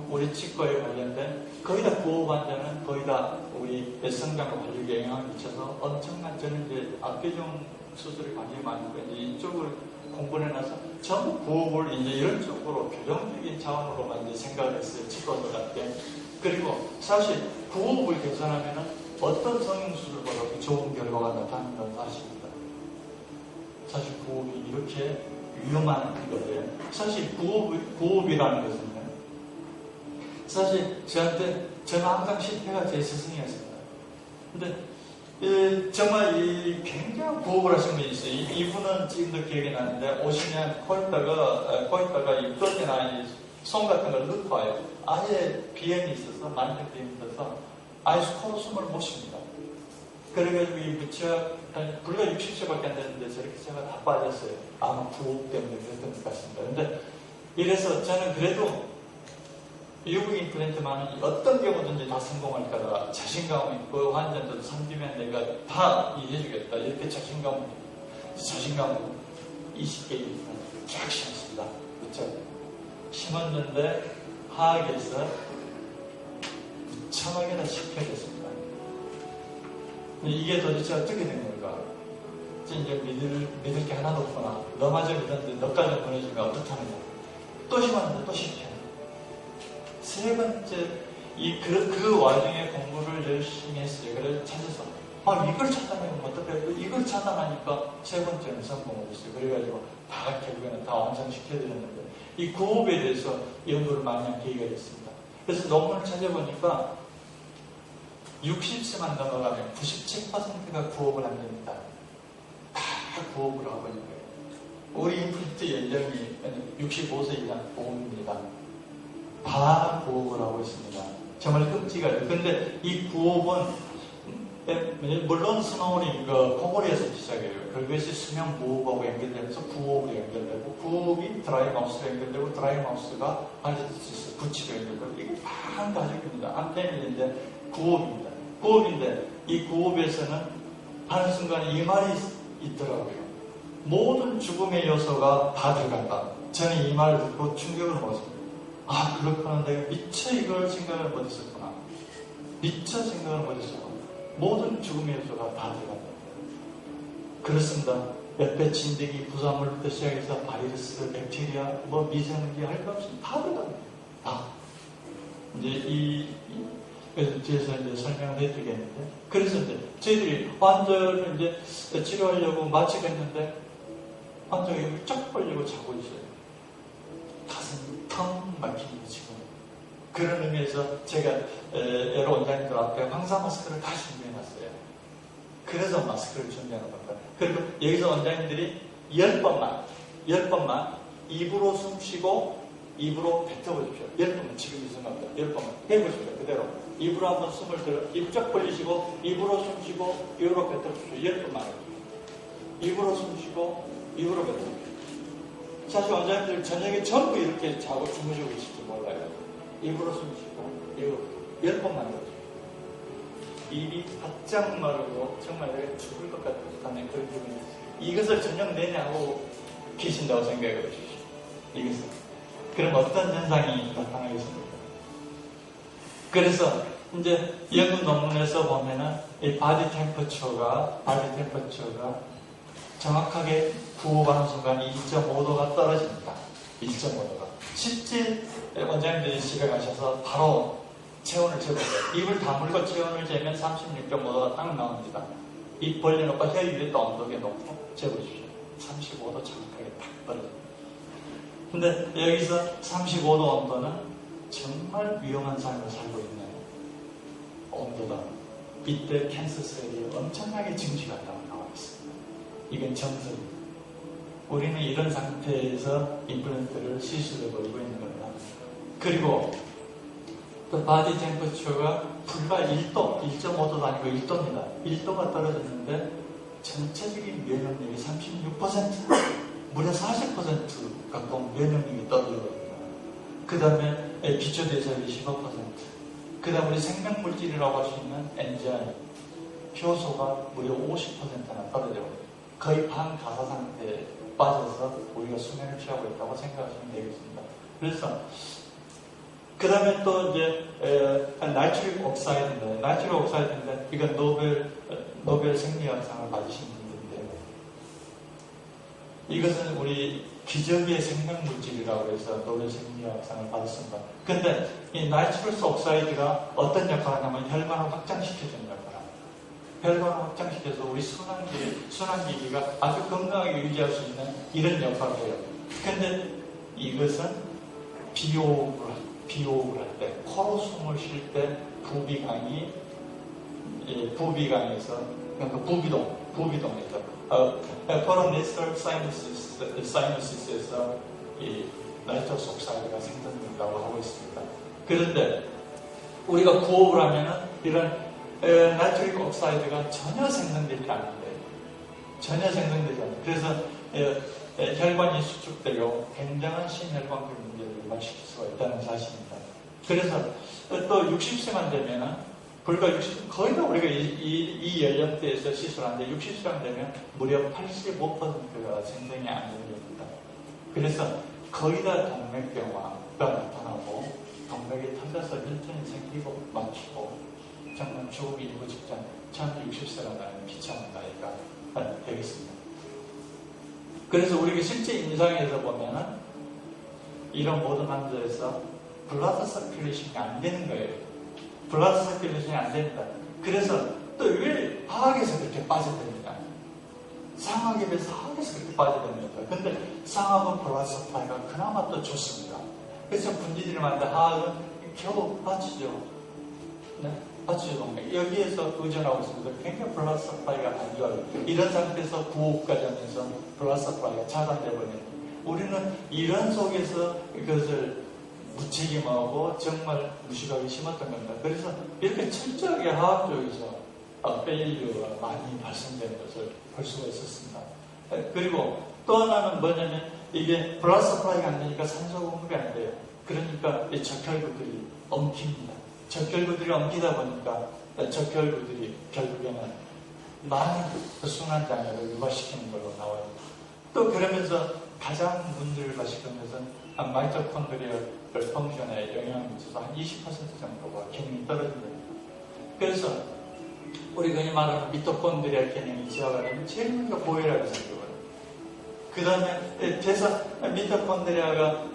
우리 치과에 관련된 거의 다 구호흡 환자는 거의 다 우리 성장과 관리에 영향을 미쳐서 엄청난, 저는 이제 압교정 수술이 굉장히 많으니까 이제 이쪽을 공부를 해놔서 전부 구호흡을 이제 이런 쪽으로 교정적인 차원으로만 이제 생각을 했어요. 치과들한테. 그리고 사실 구호흡을 개선하면은 어떤 성형수술보다도 좋은 결과가 나타나는 건 사실입니다. 사실 구호흡이 이렇게 위험한 거예요. 사실 구호흡이라는 것은요. 사실 저는 항상 실패가 제 스승이었습니다. 근데 정말 굉장한 구호흡을 하신 분이 있어요. 이분은 지금도 기억이 나는데 오시면 코에다가 이 뼈대나 손 같은 걸 넣고 와요. 아예 비염이 있어서 만성 비염이 있어서 아예 코로 숨을 못 쉽니다. 그래가지고 이 무치약 불과 60세밖에 안 됐는데 저렇게 제가 다 빠졌어요. 아마 구호흡 때문에 그랬던 것 같습니다. 근데 이래서 저는 그래도 유부 임플란트만은 어떤 경우든지 다 성공할 거다. 자신감 있고 환자들도 섬기면 내가 다 이해해주겠다. 이렇게 자신감으로 20개 쫙 심었습니다. 그렇죠? 심었는데 화학에서 1,000억이나 시켜졌습니다. 이게 도대체 어떻게 된 걸까? 이제 믿을 게 하나도 없구나. 너마저 믿었는데 너까지 보내주면 어떡하느냐. 또 심었는데 또 실패. 세 번째, 그 와중에 공부를 열심히 했어요. 그래서 찾아서, 이걸 차단하면 어떡해? 이걸 차단하니까 세 번째는 성공을 했어요. 그래가지고 결국에는 다 완성시켜드렸는데, 이 구호흡에 대해서 연구를 많이 한 계기가 됐습니다. 그래서 논문을 찾아보니까 60세만 넘어가면 97%가 구호흡을 안 됩니다. 다 구호흡을 하고 있는 거예요. 우리 임플란트 연령이 65세 이상 보험입니다. 다 구호흡을 하고 있습니다. 정말 끔찍하죠. 근데 이 구호흡은 물론 스노우링 코골이에서 시작해요. 그것이 수면 무호흡하고 연결되면서 구호흡으로 연결되고 구호흡이 드라이 마우스로 연결되고 드라이 마우스가 알레티스 구치로 연결되고 이게 한 가족입니다. 안테는 이제 구호흡입니다. 구호흡인데 이 구호흡에서는 하는 순간 이 말이 있더라고요. 모든 죽음의 요소가 다 들어간다. 저는 이 말을 듣고 충격을 먹었습니다. 그렇구나. 내가 미처 이걸 생각을 못했었구나. 미처 생각을 못했었구나. 모든 죽음의 요소가 다 들어간다. 그렇습니다. 몇배 진드기, 부산물부터 시작해서 바이러스, 백테리아, 미세먼지 할 것 없이 다 들어갑니다. 다. 이제 그래서 뒤에서 이제 설명을 해드리겠는데. 그래서 이제 저희들이 환자를 이제 치료하려고 마치겠는데 환자가 여기 쫙 벌리고 자고 있어요. 가슴이 텅 막힙니다, 지금. 그런 의미에서 제가 여러 원장님들 앞에 황사 마스크를 다 준비해놨어요. 그래서 마스크를 준비하는 겁니다. 그리고 여기서 원장님들이 10번만 입으로 숨 쉬고 입으로 뱉어보십시오. 10번만 지금 이 순간부터 10번만 해보십시오. 그대로 입으로 한번 숨을 들어 입 쫙 벌리시고 입으로 숨 쉬고 입으로 뱉어보십시오. 10번만 입으로 숨 쉬고 입으로 뱉어보십시오. 사실 원장님들 저녁에 전부 이렇게 자고 주무시고 계실지 몰라요. 입으로 숨 쉬고 입으로 10번만 해보십시오. 입이 바짝 마르고 정말 내가 죽을 것 같다는 그런 기분이 있어요. 이것을 저녁 내내 하고 계신다고 생각해 보십시오. 이것을. 그럼 어떤 현상이 나타나겠습니까? 그래서 이제 연구 논문에서 보면은 이 바디 템퍼처가 정확하게 구호하는 순간 1.5도가 떨어집니다. 1.5도가. 실제 원장님들이 집에 가셔서 바로 체온을 재보세요. 입을 다물고 체온을 재면 36.5도가 딱 나옵니다. 입 벌려놓고 혀 위에 또 온도계 놓고 재보십시오. 35도 정확하게 딱 떨어집니다. 근데 여기서 35도 온도는 정말 위험한 삶을 살고 있는 온도다. 이때 캔서셀이 엄청나게 증식한다고 나와 있습니다. 이건 정설입니다. 우리는 이런 상태에서 임플란트를 시술해버리고 있는 겁니다. 그리고 또 바디 템퍼처가 불과 1도, 1.5도도 아니고 1도입니다. 1도가 떨어졌는데 전체적인 면역력이 36%, 무려 40% 가까운 면역력이 떨어져버립니다. 그 다음에 기초대사율이 15%, 그 다음에 우리 생명물질이라고 할 수 있는 엔자임, 효소가 무려 50%나 떨어져버립니다. 거의 반가사 상태에 빠져서 우리가 수면을 취하고 있다고 생각하시면 되겠습니다. 그래서 그 다음에 또 이제 나이트릭 옥사이드인데, 나이트릭 옥사이드인데 이건 노벨 생리학상을 받으신 분들인데, 이것은 우리 기적의 생명물질이라고 해서 노벨 생리학상을 받았습니다. 근데 이 나이트러스 옥사이드가 어떤 역할을 하냐면 혈관을 확장시켜주는 역할을 합니다. 혈관을 확장시켜서 우리 순환기기가 아주 건강하게 유지할 수 있는 이런 역할을 해요. 근데 이것은 비호흡을 할 때, 코로 숨을 쉴 때 부비강에서, 그러니까 부비동에서, 코로네스럴 사이너시스에서 이 나이트러스 옥사이드가 생성된다고 하고 있습니다. 그런데 우리가 구호흡을 하면은 이런 나이트릭 옥사이드가 전혀 생성되지 않는데, 그래서 혈관이 수축되고 굉장한 심혈관계 문제를 유발시킬 수가 있다는 사실입니다. 그래서 또 60세만 되면은 불과 60, 거의 다 우리가 이 연령대에서 시술하는데 60세만 되면 무려 85%가 생생이 안 됩니다. 그래서 거의 다 동맥경화가 나타나고 동맥이 터져서 혈전이 생기고 막히고 정말 죽음이 일부 직전 1060세가 나는 비참한 나이가 되겠습니다. 그래서 우리가 실제 임상에서 보면은 이런 모든 환자에서 블라드 서큘레이션이 안 되는 거예요. 블라드 서큘레이션이 안 됩니다. 그래서 또 왜 화학에서 그렇게 빠져듭니다. 상하에 비해서 화학에서 그렇게 빠져듭니다. 근데 상하은 블라드 서플라이가 그나마 또 좋습니다. 그래서 분지들이 많은데 화학은 겨우 빠지죠. 네? 빠지죠. 동맥. 여기에서 의존하고 있습니다. 굉장히 블라드 서플라이가 안 좋아요. 이런 상태에서 구호까지 하면서 블라드 서플라이가 차단되어 버립니다. 우리는 이런 속에서 이것을 무책임하고 정말 무식하게 심었던 겁니다. 그래서 이렇게 철저하게 화학적에서 페일리어가 많이 발생되는 것을 볼 수가 있었습니다. 그리고 또 하나는 뭐냐면 이게 블라드 서플라이가 안 되니까 산소 공급이 안 돼요. 그러니까 이 적혈구들이 엉킵니다. 적혈구들이 엉키다 보니까 적혈구들이 결국에는 많은 순환장애를 유발시키는 걸로 나와요. 또 그러면서 가장 문제를 발생하는 것은 마이토콘드리아 펑션에 영향을 미쳐서 한 20% 정도가 기능이 떨어집니다. 그래서 우리가 흔히 말하는 미토콘드리아 기능이 저하가 되면 제일 먼저 고혈압이 생겨요. 그 다음에 대사 미토콘드리아가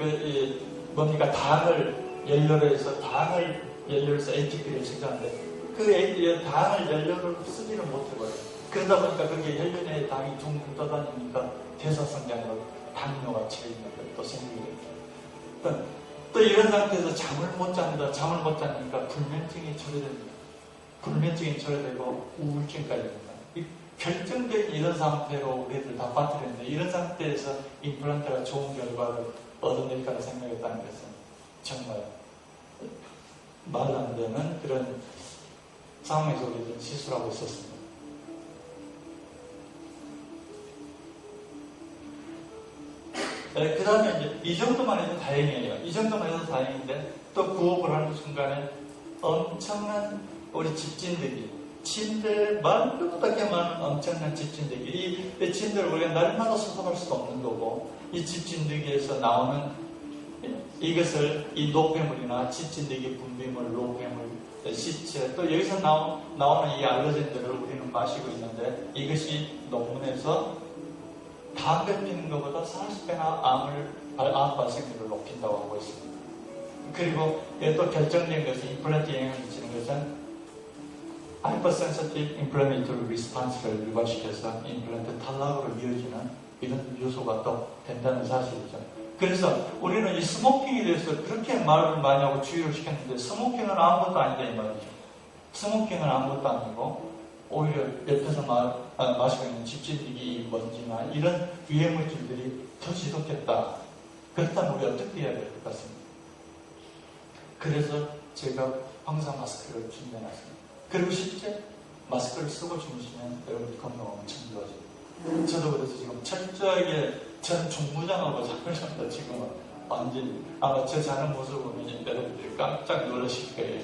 뭡니까 당을 연료로 해서 ATP를 생산하는데 그 당을 연료로 쓰지를 못해버려요. 그러다 보니까 그게 혈류 내에 당이 둥둥 떠다니니까 대사성장으로 당뇨가 체이는 것도 생기게 됩니다. 또 이런 상태에서 잠을 못 자니까 불면증이 초래됩니다. 불면증이 초래되고 우울증까지 됩니다. 결정적인 이런 상태로 우리들 다 빠뜨렸는데 이런 상태에서 임플란트가 좋은 결과를 얻어낼 거라 생각했다는 것은 정말 말도 안 되는 그런 상황에서 우리들은 시술하고 있었습니다. 그 다음에 이제 이 정도만 해도 다행이에요. 이 정도만 해도 다행인데 또 구업을 하는 순간에 엄청난 우리 집진들이 침대만큼밖에 많은 엄청난 집진들이 이 침대를 우리가 날마다 수습할 수도 없는 거고 이 집진들기에서 나오는 이것을 이 노폐물이나 집진들기 분비물, 노폐물, 시체 또 여기서 나오는 이 알러젠들을 우리는 마시고 있는데 이것이 논문에서 담배 피는 것보다 40배나 암 발생률을 높인다고 하고 있습니다. 그리고 또 결정적인 것은 임플란트 영향을 미치는 것은 Hypersensitive Inflammatory Response를 유발시켜서 임플란트 탈락으로 이어지는 이런 요소가 또 된다는 사실이죠. 그래서 우리는 이 스모킹에 대해서 그렇게 말을 많이 하고 주의를 시켰는데 스모킹은 아무것도 아니다 이 말이죠. 스모킹은 아무것도 아니고 오히려 옆에서 마시고 있는 집진들기 먼지나 이런 유해물질들이 더 지독했다. 그렇다면 우리 어떻게 해야 될 것 같습니다. 그래서 제가 항상 마스크를 준비해놨습니다. 그리고 실제 마스크를 쓰고 주무시면 여러분들 건강 엄청 좋아져요. 저도 그래서 지금 철저하게 전 종무장하고 잠을 잔다 지금은 완전히 아마 제 자는 모습을 보면 여러분들이 깜짝 놀라실 거예요.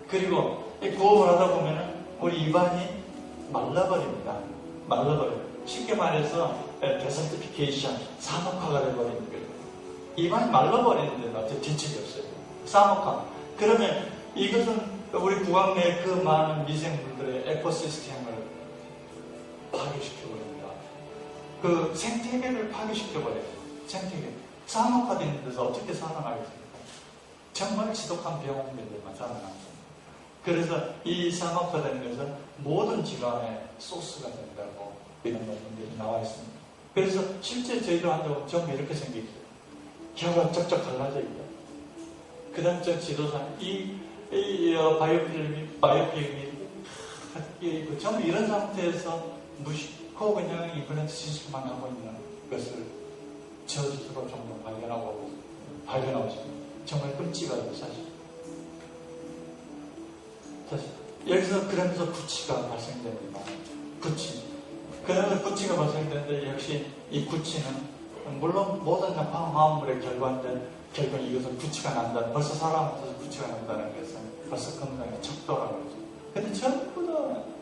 그리고 이 구업을 하다 보면은 우리 입안이 말라버립니다. 말라버려요. 쉽게 말해서 데설티피케이션, 사막화가 되어버리는 거예요. 입안이 말라버리는데 어째 뒤집이 없어요. 사막화. 그러면 이것은 우리 구강 내에 그 많은 미생물들의 에코시스템을 파괴시켜버립니다. 그 생태계를 파괴시켜버려요. 생태계. 사막화되는 데서 어떻게 살아나겠습니까? 정말 지독한 병원들만 살아납니다. 그래서 이 산업화되는 것은 모든 질환의 소스가 된다고 이런 논문들이 나와 있습니다. 그래서 실제 저희도 한다고 전부 이렇게 생겼어요. 혀가 쩍쩍 갈라져 있고 그 다음 저 지도상 이 바이오필름이 전부 이런 상태에서 무식코 그냥 임플란트 시술만 하고 있는 것을 저 스스로 정말 발견하고 있습니다. 정말 끔찍하죠 사실. 여기서 그러면서 구취가 발생됩니다. 구취. 그러면서 구취가 발생되는데 역시 이 구취는 물론 모든 화합물의 결과인데 결국 이것은 부치가 난다. 벌써 사람부터 부치가 난다는 것은 벌써 건강의 척도라고 그러죠. 근데 전부 다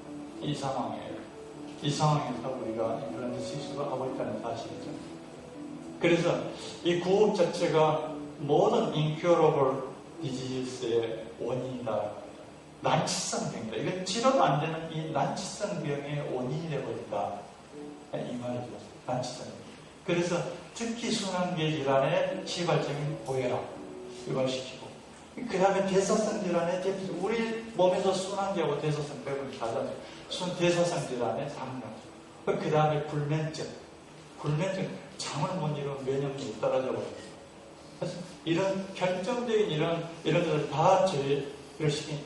이 상황이에요. 이 상황에서 우리가 인플루엔자 시술을 하고 있다는 사실이죠. 그래서 이 구흡 자체가 모든 incurable disease의 원인이다. 난치성 병이다. 이건 치료도 안 되는 이 난치성 병의 원인이 되어버린다. 이 말이죠. 난치성 병. 그래서 특히 순환계 질환의 시발적인 고혈압 유발시키고, 그 다음에 대사성 질환의 우리 몸에서 순환계하고 대사성 빼고는 다르잖아요. 대사성 질환의 상담. 그 다음에 불면증. 잠을 못 이루면 면역력이 떨어져 버려요. 그래서 이런 결정적인 이런 것을 다 저희를 시킨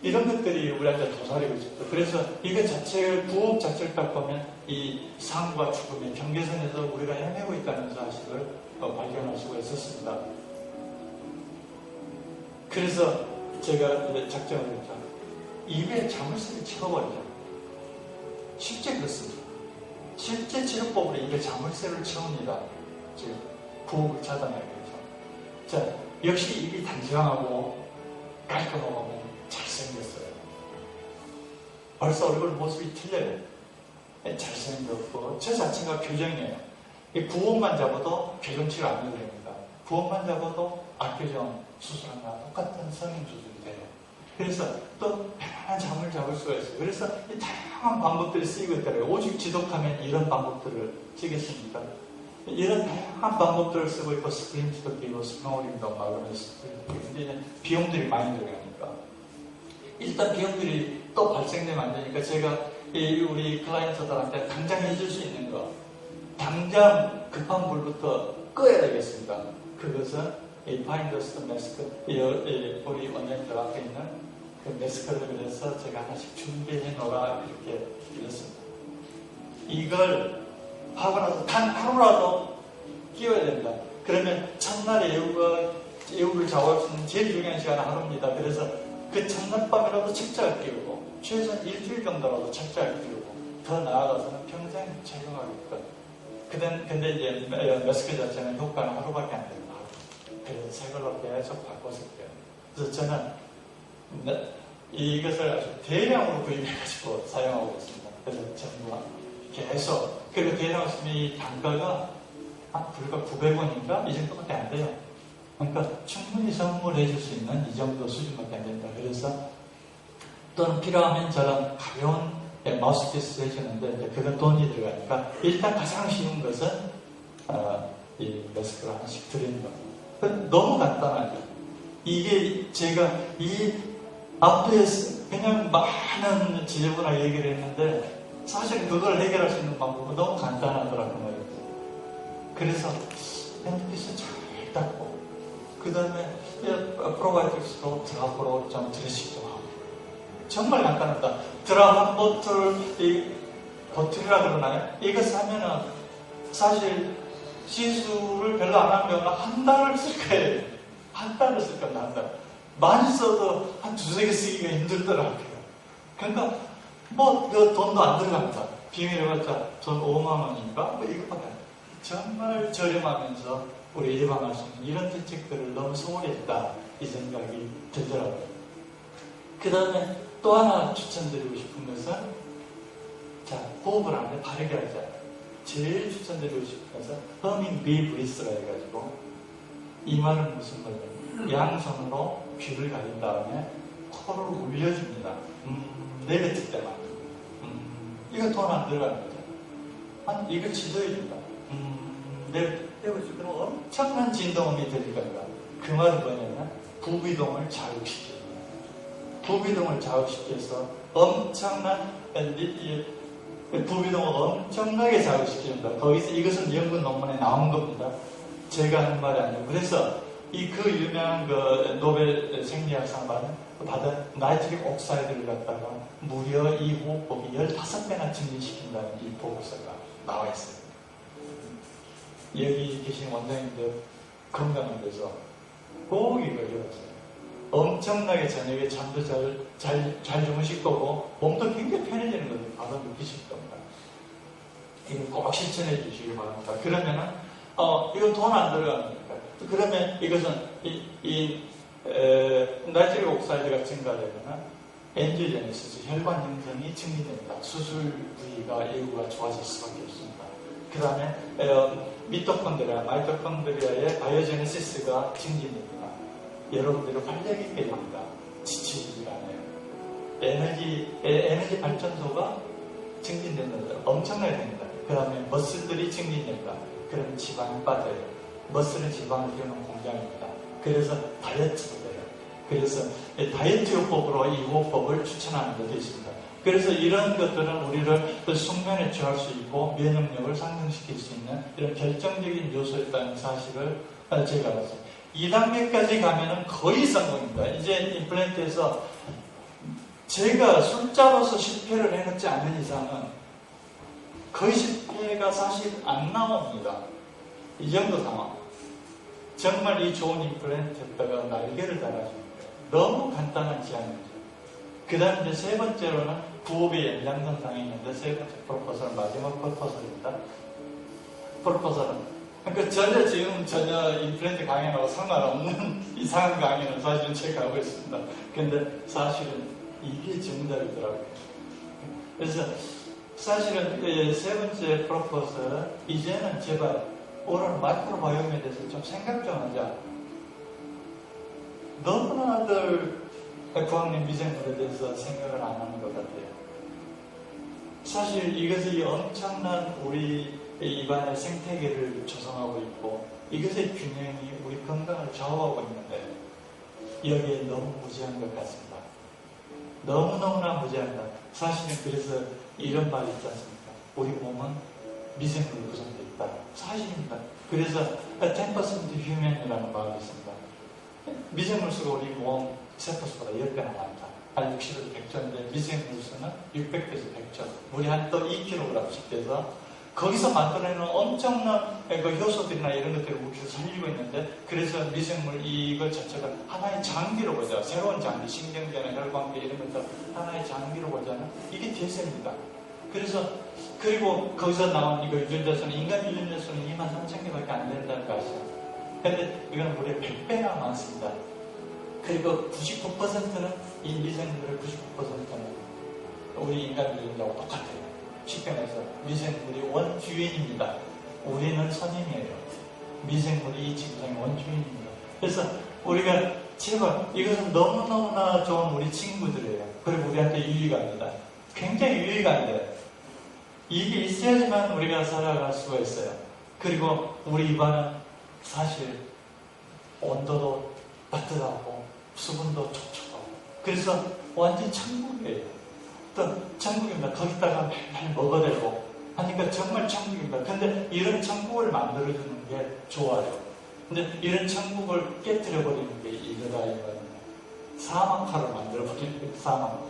이런 것들이 우리한테 도사리고 있습니다. 그래서 이거 자체를 구호흡 자체를 딱 보면 이 삶과 죽음의 경계선에서 우리가 헤매고 있다는 사실을 발견할 수가 있었습니다. 그래서 제가 작정을 했죠. 입에 자물쇠를 채워버리자. 실제 그렇습니다. 실제 치료법으로 입에 자물쇠를 채웁니다. 지금 구호흡을 차단하기 위해서. 자, 역시 입이 단정하고 깔끔하고 잘생겼어요. 벌써 얼굴 모습이 틀려요. 잘생겼고 저 자체가 교정이에요. 구호흡만 잡아도 교정치료 안 해도 됩니다. 구호흡만 잡아도 악교정 수술하나 똑같은 성형 수술이 돼요. 그래서 또 편안한 잠을 잡을 수가 있어요. 그래서 이 다양한 방법들이 쓰이고 있더라고요. 오직 지독하면 이런 방법들을 쓰겠습니까? 이런 다양한 방법들을 쓰고 있고 스프린트도 끼고 스노링도 막 그러면서 근데 비용들이 많이 들어가니까 일단 비용들이 또 발생되면 안 되니까 제가 우리 클라이언트들한테 당장 해줄 수 있는 거 당장 급한 불부터 꺼야 되겠습니다. 그것은 이 파인더스트 매스크 우리 원장님들 앞에 있는 그 매스크를 그래서 제가 하나씩 준비해 놓으라 이렇게 드렸습니다. 이걸 하고 나서 단 하루라도 끼워야 됩니다. 그러면 첫날에 예우를 좌우할 수 있는 제일 중요한 시간은 하루입니다. 그래서 그 첫날 밤이라도 책자를 끼우고 최소한 일주일 정도라도 책자를 끼우고 더 나아가서는 평생 착용하겠다. 근데 이제 매스크 자체는 효과는 하루밖에 안 됩니다. 그래서 새 걸로 계속 바꿨을게요. 그래서 저는 이것을 아주 대량으로 구입해가지고 사용하고 있습니다. 그래서 전부 계속 그리고 대량으로 쓰면 이 단가가 불과 900원인가? 이 정도밖에 안 돼요. 그러니까 충분히 선물해 줄 수 있는 이 정도 수준밖에 안 된다. 그래서 또는 필요하면 저런 가벼운 마우스피스 해주는데 그건 돈이 들어가니까 일단 가장 쉬운 것은 이 매스크를 하나씩 드리는 겁니다. 너무 간단하죠. 이게 제가 이 앞에 그냥 많은 지저분하게 얘기를 했는데 사실 그걸 해결할 수 있는 방법은 너무 간단하더라고요. 그래서 핸드피스 잘 닦고 그 다음에 프로바이오틱스로 드랍으로 좀 드레싱 좀 하고 정말 간단하다. 드랍 한 보틀이라 그러나요? 이거 사면은 사실 시술을 별로 안 하는 경우는 한 달을 쓸 거예요. 한 달을 쓸 겁니다. 한 달. 많이 써도 한 두세 개 쓰기가 힘들더라고요. 그러니까 그 돈도 안 들어갑니다. 비용해봤자 돈 5만 원인가? 이것밖에 안 돼요. 정말 저렴하면서 우리 예방할 수 있는 이런 대책들을 너무 소홀했다 이 생각이 들더라고요. 그 다음에 또 하나 추천드리고 싶은 것은 자, 호흡을 안에 바르게 하자. 제일 추천드리고 싶은 것은 허밍 비 브리스라 해가지고 이 말은 무슨 말이냐면 양손으로 귀를 가린 다음에 코를 울려줍니다. 내뱉을 때만. 이거 돈 안 들어가는 거죠. 이걸 지도해준다. 그럼 엄청난 진동음이 들릴 겁니다. 그 말은 뭐냐면 부비동을 자극시킵니다. 부비동을 자극시켜서 엄청난 부비동을 엄청나게 자극시킵니다. 거기서 이것은 연구 논문에 나온 겁니다. 제가 하는 말이 아니고 그래서 그 유명한 그 노벨 생리학상 받은 나이트릭 옥사이드를 갖다가 무려 이 호흡법이 15배나 증진시킨다는 이 보고서가 나와 있어요. 여기 계신 원장님들 건강한 데서 꼭 이걸 읽어보세요. 엄청나게 저녁에 잠도 잘 주무실 거고 몸도 굉장히 편해지는 것을 바로 느끼실 겁니다. 이거 꼭 실천해 주시기 바랍니다. 그러면은 이거 돈 안 들어갑니까? 그러면 이것은 나이트릭 옥사이드가 증가되거나 엔지오제네시스, 혈관 형성이 증진됩니다. 수술 부위가 예후가 좋아질 수밖에 없습니다. 그 다음에 미토콘드리아, 마이토콘드리아의 바이오제네시스가 증진됩니다. 여러분들이 활력 있게 됩니다. 지치질 않아요. 에너지 발전소가 증진되는 거죠. 엄청나게 됩니다. 그 다음에 머슬들이 증진됩니다. 그러면 지방이 빠져요. 머슬은 지방을 키우는 공장입니다. 그래서 다이어트도 돼요. 그래서 다이어트 요법으로 이 요법을 추천하는 것도 있습니다. 그래서 이런 것들은 우리를 숙면에 취할 수 있고 면역력을 상승시킬 수 있는 이런 결정적인 요소였다는 사실을 제가 알았어요. 2단계까지 가면은 거의 성공입니다. 이제 임플란트에서 제가 숫자로서 실패를 해놓지 않는 이상은 거의 실패가 사실 안 나옵니다. 이 정도 상황. 정말 이 좋은 임플란트에다가 날개를 달아줍니다. 너무 간단한 제안이죠. 그 다음에 이제 세 번째로는 부업의 연장선상에 있는데 세 번째 프로포설, 마지막 프로포설입니다. 프로포설은 그러니까 전혀 임플란트 강연하고 상관없는 이상한 강연을 사실은 제가 하고 있습니다. 근데 사실은 이게 정답이더라고요. 그래서 사실은 세 번째 프로포설은 이제는 제발 오늘 마이크로바이옴에 대해서 좀 생각 좀 하자. 너무나들 구학년 미생물에 대해서 생각을 안 하는 것 같아요. 사실 이것이 엄청난 우리 입안의 생태계를 조성하고 있고 이것의 균형이 우리 건강을 좌우하고 있는데 여기에 너무 무지한 것 같습니다. 너무너무나 무지합니다. 사실은 그래서 이런 말이 있지 않습니까? 우리 몸은 미생물로 구성되어 있다. 사실입니다. 그래서 10% 휴면이라는 말이 있습니다. 미생물 수가 우리 몸 세포수보다 10배나 많다. 한 60에서 100조인데 미생물 수는 600에서 100조. 우리 한 또 2kg씩 돼서 거기서 만들어내는 엄청난 그 효소들이나 이런 것들을 우리가 살리고 있는데 그래서 미생물 이것 자체가 하나의 장기로 보자. 새로운 장기, 신경계나 혈관계 이런 것들 하나의 장기로 보자면 이게 대세입니다. 그래서 그리고 거기서 나온 이거 유전자수는 인간 유전자수는 23,000개밖에 안 된다는 거 아시죠? 근데 이건 무려 100배나 많습니다. 그리고 99%는 이 미생물의 99%는 우리 인간 유전자하고 똑같아요. 쉽게 말해서 미생물이 원주인입니다. 우리는 선임이에요. 미생물이 이 지구상의 원주인입니다. 그래서 우리가 제발 이것은 너무너무나 좋은 우리 친구들이에요. 그리고 우리한테 유익합니다. 굉장히 유익한데 이게 있어야지만 우리가 살아갈 수가 있어요. 그리고 우리 입안은 사실 온도도 따뜻하고 수분도 촉촉하고 그래서 완전 천국이에요. 또 천국입니다. 거기다가 매일 먹어대고 하니까 정말 천국입니다. 근데 이런 천국을 만들어주는 게 좋아요. 근데 이런 천국을 깨뜨려버리는 게 이거다 이거는 사막화로 만들어버리는 게 사막.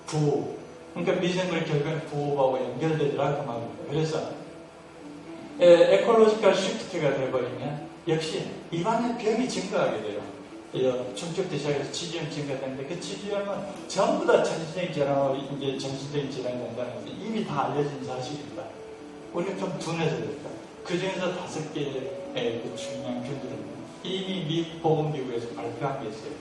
부호. 그러니까 미생물이 결국엔 부호하고 연결되더라 그 말입니다. 그래서 에콜로지컬 시프트가 되어버리면 역시 입안의 병이 증가하게 돼요. 중증 시작해서 치주염 증가되는데 그 치주염은 전부 다 전신적인 질환으로 이제 정신적인 질환이 된다는 것은 이미 다 알려진 사실입니다. 우리가 좀 둔해서 그럴까. 그 중에서 5개의 그 중요한 균들은 이미 미 보건기구에서 발표한 게 있어요.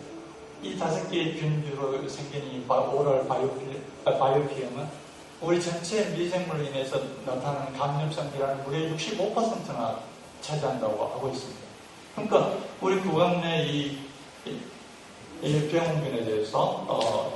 이 5개의 균주로 생긴 이 오럴 바이오피엠은 우리 전체 미생물로 인해서 나타나는 감염성 질환의 무려 65%나 차지한다고 하고 있습니다. 그러니까 우리 구강 내 이 병원균에 대해서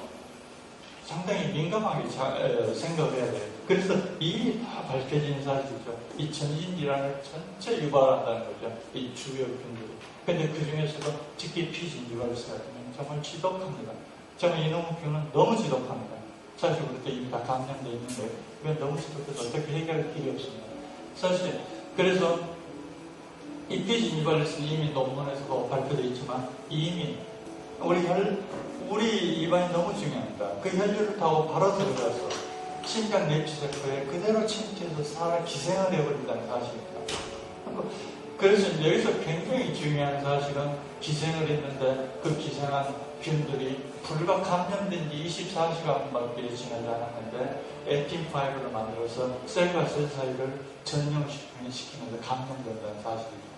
상당히 민감하게 생각을 해야 돼요. 그래서 이미 다 밝혀진 사실이죠. 이 전신질환을 전체 유발한다는 거죠. 이 주요 균들이. 근데 그 중에서도 특히 피진유발세 같은 경우는 정말 지독합니다. 정말 이놈의 균은 너무 지독합니다. 사실 우리도 이미 다 감염되어 있는데 이건 너무 지독해서 어떻게 해결할 길이 없습니다. 사실 그래서 이 피진유발세는 이미 논문에서도 발표되어 있지만 이미 우리 입안이 너무 중요합니다. 그 혈류를 타고 바로 들어가서 심장 내추세포에 그대로 침투해서 사람 기생을 해버린다는 사실입니다. 그래서 여기서 굉장히 중요한 사실은 기생을 했는데 그 기생한 균들이 불과 감염된 지 24시간밖에 지나지 않았는데 액틴5를 만들어서 셀과 셀 사이를 전염시키면서 감염된다는 사실입니다.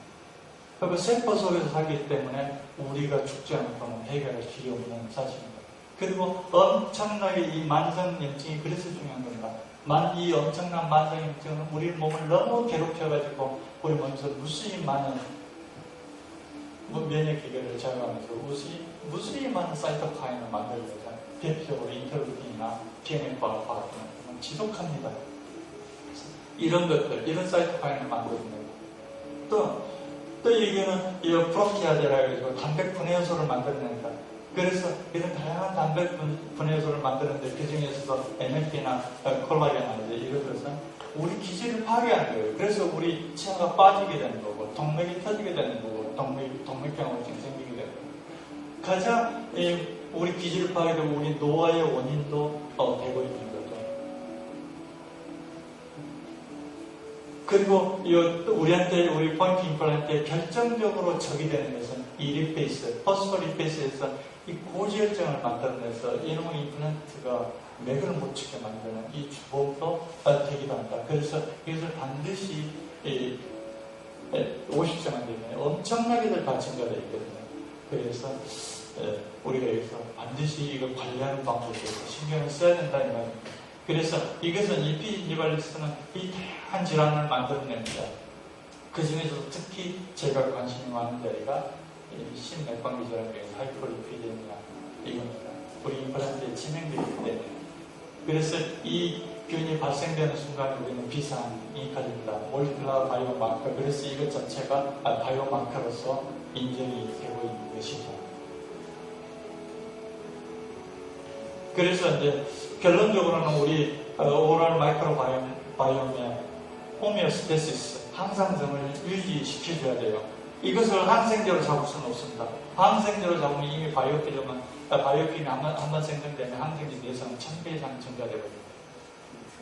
그리고 세포 속에서 살기 때문에 우리가 죽지 않고는 해결할 길이 없는 사실입니다. 그리고 엄청나게 이 만성염증이 그래서 중요한 겁니다. 이 엄청난 만성염증은 우리 몸을 너무 괴롭혀가지고 우리 몸에서 무수히 많은 면역 기계를 작용하면서 무수히 많은 사이토카인을 만들어내죠. 대표적으로 인터루틴이나 TNF-알파 같은 것들은 지독합니다. 이런 것들, 이런 사이토카인을 만들어내고 또 이거는 프로티아제라 해가지고 단백 분해효소를 만들어낸다. 그래서 이런 다양한 단백 분해효소를 만드는데 그 중에서도 MLP나 콜라겐 이런 것은 우리 기질을 파괴하는 거예요. 그래서 우리 치아가 빠지게 되는 거고 동맥이 터지게 되는 거고 동맥경화증이 생기게 되는 거고 가장 우리 기질을 파괴되고 우리 노화의 원인도 되고 있는 거죠. 그리고 우리 포인트 임플란트에 결정적으로 적이 되는 것은 이 리페이스, 포스포리페이스에서 이 고지혈증을 만들어내서 이놈의 임플란트가 맥을 못 치게 만드는 이 주범도 되기도 한다. 그래서 이것을 반드시 50세만 되면 엄청나게들 발전가 되어 있거든요. 그래서 우리가 여기서 반드시 이걸 관리하는 방법에 대해서 신경을 써야 된다는 말입니다. 그래서 이것은 이피지발리스는 이 다양한 질환을 만들어냅니다. 그 중에서도 특히 제가 관심이 많은 자리가 심맥박리 질환 중에서 하이퍼리피데미아 이겁니다. 우리 임플란트에 치명되기 때문에. 그래서 이 균이 발생되는 순간 우리는 비상이 가집니다. 몰리큘러 바이오마커. 그래서 이것 자체가 바이오마커로서 인정이 되고 있는 것이죠. 그래서 이제 결론적으로는 우리 오럴 마이크로바이옴의 호메오스테시스, 항상성을 유지시켜줘야 돼요. 이것을 항생제로 잡을 수는 없습니다. 항생제로 잡으면 이미 바이오핀이 한번 생성되면 항생제 내성은 1000배 이상 증가되거든요.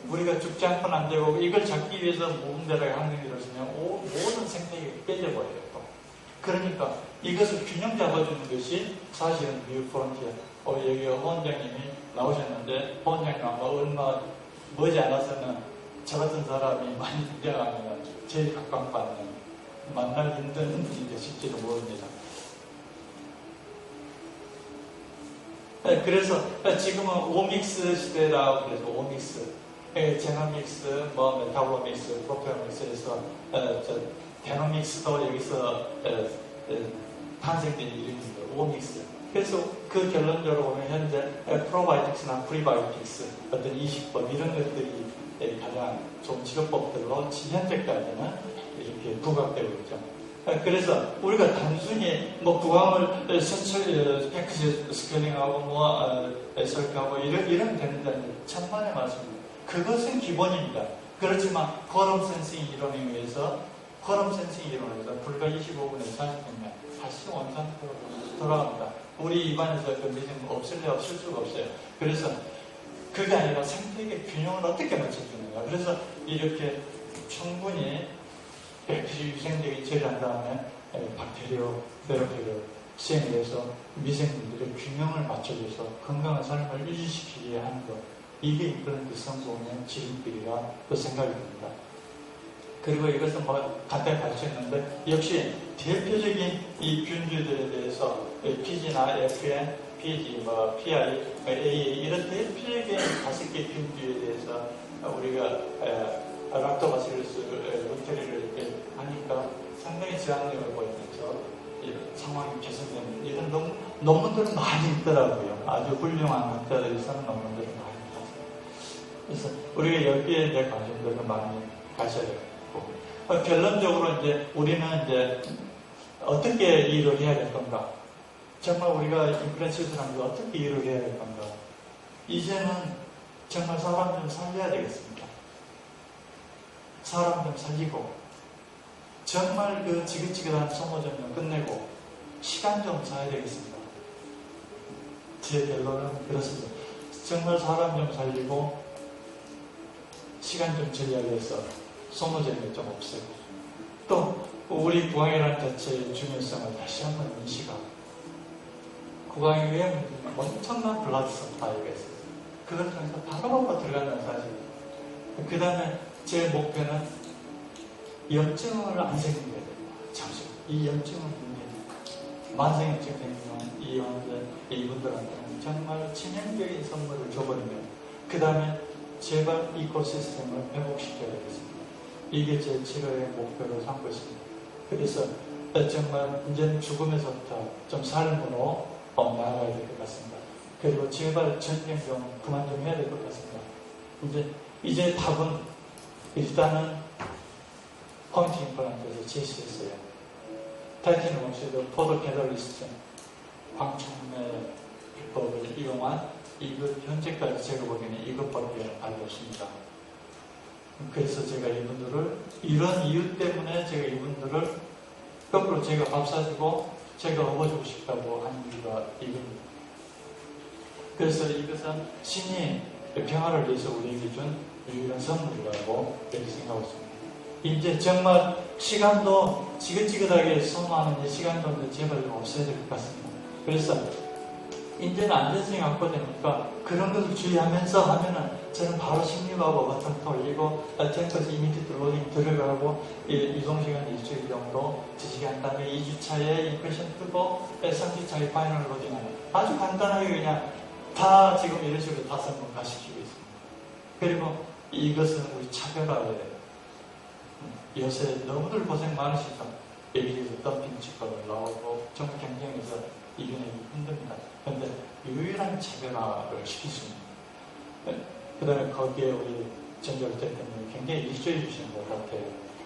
우리가 죽지 않고는 안 되고 이걸 잡기 위해서 무분별하게 항생제를 쓰면 모든 생명이 깨져버려요. 또. 그러니까 이것을 균형 잡아주는 것이 사실은 뉴프론티어. 여기 원장님이 나오셨는데 원장님 아마 얼마 머지않아서는 저 같은 사람이 많이 등장하면 제일 각광받는 만날 힘든 분인지 실제로 모릅니다. 그래서 지금은 오믹스 시대라고 그래서 오믹스, 제노믹스, 메타볼로믹스, 프로테오믹스에서 데노믹스도 여기서 탄생된 이름입니다. 오믹스. 그래서 그 결론적으로 보면 현재 프로바이오틱스나 프리바이오틱스 어떤 이식법 이런 것들이 가장 좋은 치료법들로 현재까지는 이렇게 부각되고 있죠. 그래서 우리가 단순히 구강을 팩트 스캐닝하고 설계하고 이러면 되는데 천만의 말씀입니다. 그것은 기본입니다. 그렇지만 쿼럼 센싱 이론에 의해서 불과 25분에서 30분이면 다시 원상태로 돌아갑니다. 우리 입안에서 그 미생 없을 수가 없어요. 그래서 그게 아니라 생태계 균형을 어떻게 맞춰주는가. 그래서 이렇게 충분히 유생적인 처리를 한 다음에 박테리오, 베로테리오 수행을 해서 미생물들의 균형을 맞춰줘서 건강한 삶을 유지시키게 하는 것. 이게 임플란트 성공의 지름길이라 생각이 듭니다. 그리고 이것은 간단히 밝혔는데 역시 대표적인 이 균주들에 대해서 PG나 FN, PG, PI, AA 이런 대표적인 5개 균주에 대해서 우리가 락토바실루스 루테리를 이렇게 하니까 상당히 저항력을 보이면서 상황이 개선되는 이런 논문들은 많이 있더라고요. 아주 훌륭한 학자들이 쓰는 논문들은 많이 있어요. 그래서 우리가 여기에 대해 관심들을 많이 가져야 되고 결론적으로 이제 우리는 이제 어떻게 일을 해야 될 건가? 정말 우리가 임플란트 수술하는 게 어떻게 일을 해야 될 건가? 이제는 정말 사람 좀 살려야 되겠습니다. 사람 좀 살리고 정말 그 지긋지긋한 소모전 좀 끝내고 시간 좀 써야 되겠습니다. 제 결론은 그렇습니다. 정말 사람 좀 살리고 시간 좀 절약해서 소모전을 좀 없애고 또 우리 부항이라는 자체의 중요성을 다시 한번 인식하고 구강의 위에 엄청난 블라드 서플라이가 있어요. 그걸 통해서 바로 들어가는 사실. 그 다음에 제 목표는 염증을 안 생기게 됩니다. 잠시 이 염증을 분명히 만성염증 생기면 이분들한테는 정말 치명적인 선물을 줘버리면 그 다음에 제발 이코시스템을 회복시켜야 되겠습니다. 이게 제 치료의 목표로 삼고 있습니다. 그래서 정말 이제는 죽음에서부터 좀 삶으로 나아가야 될 것 같습니다. 그리고 제발 전쟁 좀 그만 좀 해야 될 것 같습니다. 이제 답은 일단은 포인트 임플란트에서 제시했어요. 타이타늄 옥시드 포도 캐탈리스트 광청매 비법을 이용한 이것 현재까지 제가 보기에는 이것밖에 알고 없습니다. 그래서 제가 이분들을 이런 이유 때문에 제가 이분들을 거꾸로 제가 밥 사주고 제가 업어주고 싶다고 하는 이유가 이겁니다. 그래서 이것은 신이 평화를 위해서 우리에게 준 유일한 선물이라고 이렇게 생각하고 있습니다. 이제 정말 시간도 지긋지긋하게 소모하는 이 시간도 제발 좀 없어야 될 것 같습니다. 그래서 이제는 안전성이 확보되니까 그런 것을 주의하면서 하면은 저는 바로 심리하고 버튼부터 올리고 탱커에서 이미디트 로딩 들어가고 이동시간 일주일 정도 지시기 한 다음에 2주차에 임프레션 뜨고 3주차에 파이널 로딩하는 아주 간단하게 그냥 다 지금 이런 식으로 다 성공화시키고 있습니다. 그리고 이것은 우리 차별화에 요새 너무들 고생 많으시죠. 여기에서 덤핑 치과를 나오고 정말 경쟁에서 이겨내기 힘듭니다. 그런데 유일한 차별화를 시킬 수 있는 그 다음에 거기에 우리 전절 대표님이 굉장히 일조해 주시는 것 같아요.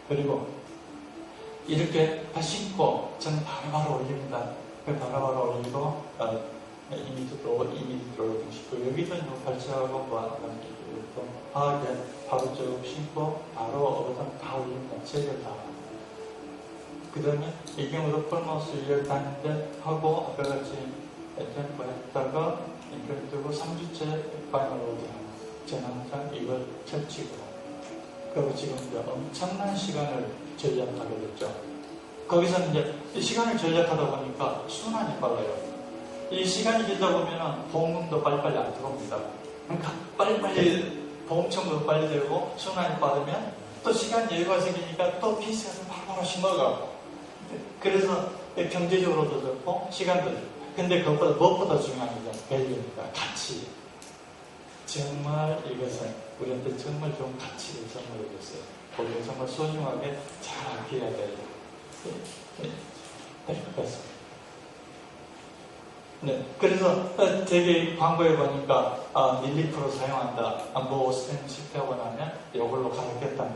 그리고 이렇게 다 신고 저는 바로바로 올립니다. 바로바로 올리고 이미디로 신고 여기도 발치하고 또 하게 바로 쭉 신고 바로 어떤 다 올립니다. 제가 다. 그 다음에 이 경우도 폴마우스 유열 다니는데 하고 아까 같이 템포 했다가 이걸 두고 3주째 파이널로 들어가고 저는 항상 이걸 펼치고 그리고 지금 이제 엄청난 시간을 절약하게 됐죠. 거기서는 이제 시간을 절약하다 보니까 순환이 빨라요. 이 시간이 길다 보면 보험금도 빨리빨리 안 들어옵니다. 그러니까 빨리빨리 보험청구도 빨리 되고 순환이 빠르면 또 시간 여유가 생기니까 또 PC에서 바로 심어가고 그래서 경제적으로도 좋고 시간도 좋고 근데 그것보다 무엇보다 중요한 건 밸류입니다. 가치. 정말 이것은 우리한테 정말 좋은 가치를 선물해 줬어요. 우리가 정말 소중하게 잘 아껴야 될 것 같습니다. 네, 그래서 되게 광고에 보니까 밀리프로 사용한다. 뭐 오스템 실패하고 나면 이걸로 가르쳤다.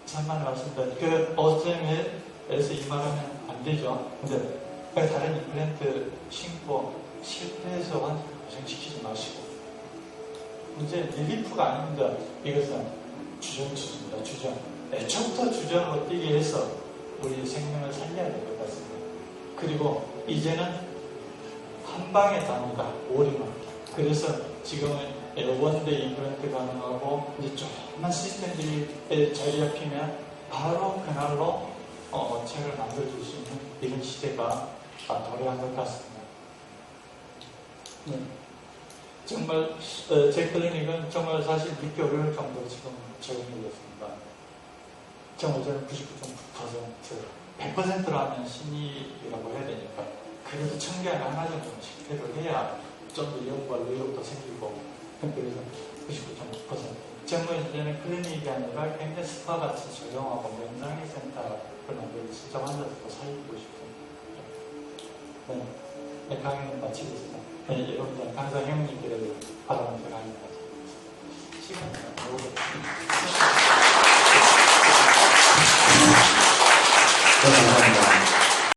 참말 말씀드린 그 오스템에서 이 말하면 안 되죠. 근데 다른 임플란트 신고 실패해서 환자를 고생시키지 마시고 이제 밀리프가 아닙니다. 이것은 주전투입니다. 주전. 애초부터 주전으로 뛰게 해서 우리 생명을 살려야 될 것 같습니다. 그리고 이제는 한 방에 답니다. 오리만. 그래서 지금은 원대 임플란트 가능하고 이제 조금만 시스템들이 자리 잡히면 바로 그날로 책을 만들어줄 수 있는 이런 시대가 도래한 것 같습니다. 네. 정말 제 클리닉은 정말 사실 믿기 어려울 정도로 지금 적응되었습니다. 정말 저는 99.9% 100%라면 신이라고 해야 되니까 그래도 1000개 하나 정도는 실패를 해야 좀 더 연구와 의욕도 생기고 그래서 99.9% 정말 이제는 클리닉이 아니라 굉장히 스파 같이 조용하고 명랑의 센터를 만들고 진짜 환자들도 살리고 싶은 네, 강의는 마치겠습니다. 네, 여러분들 항상 형님들을 바라면서 강의 마치겠습니다. 시간이 너무 감사합니다.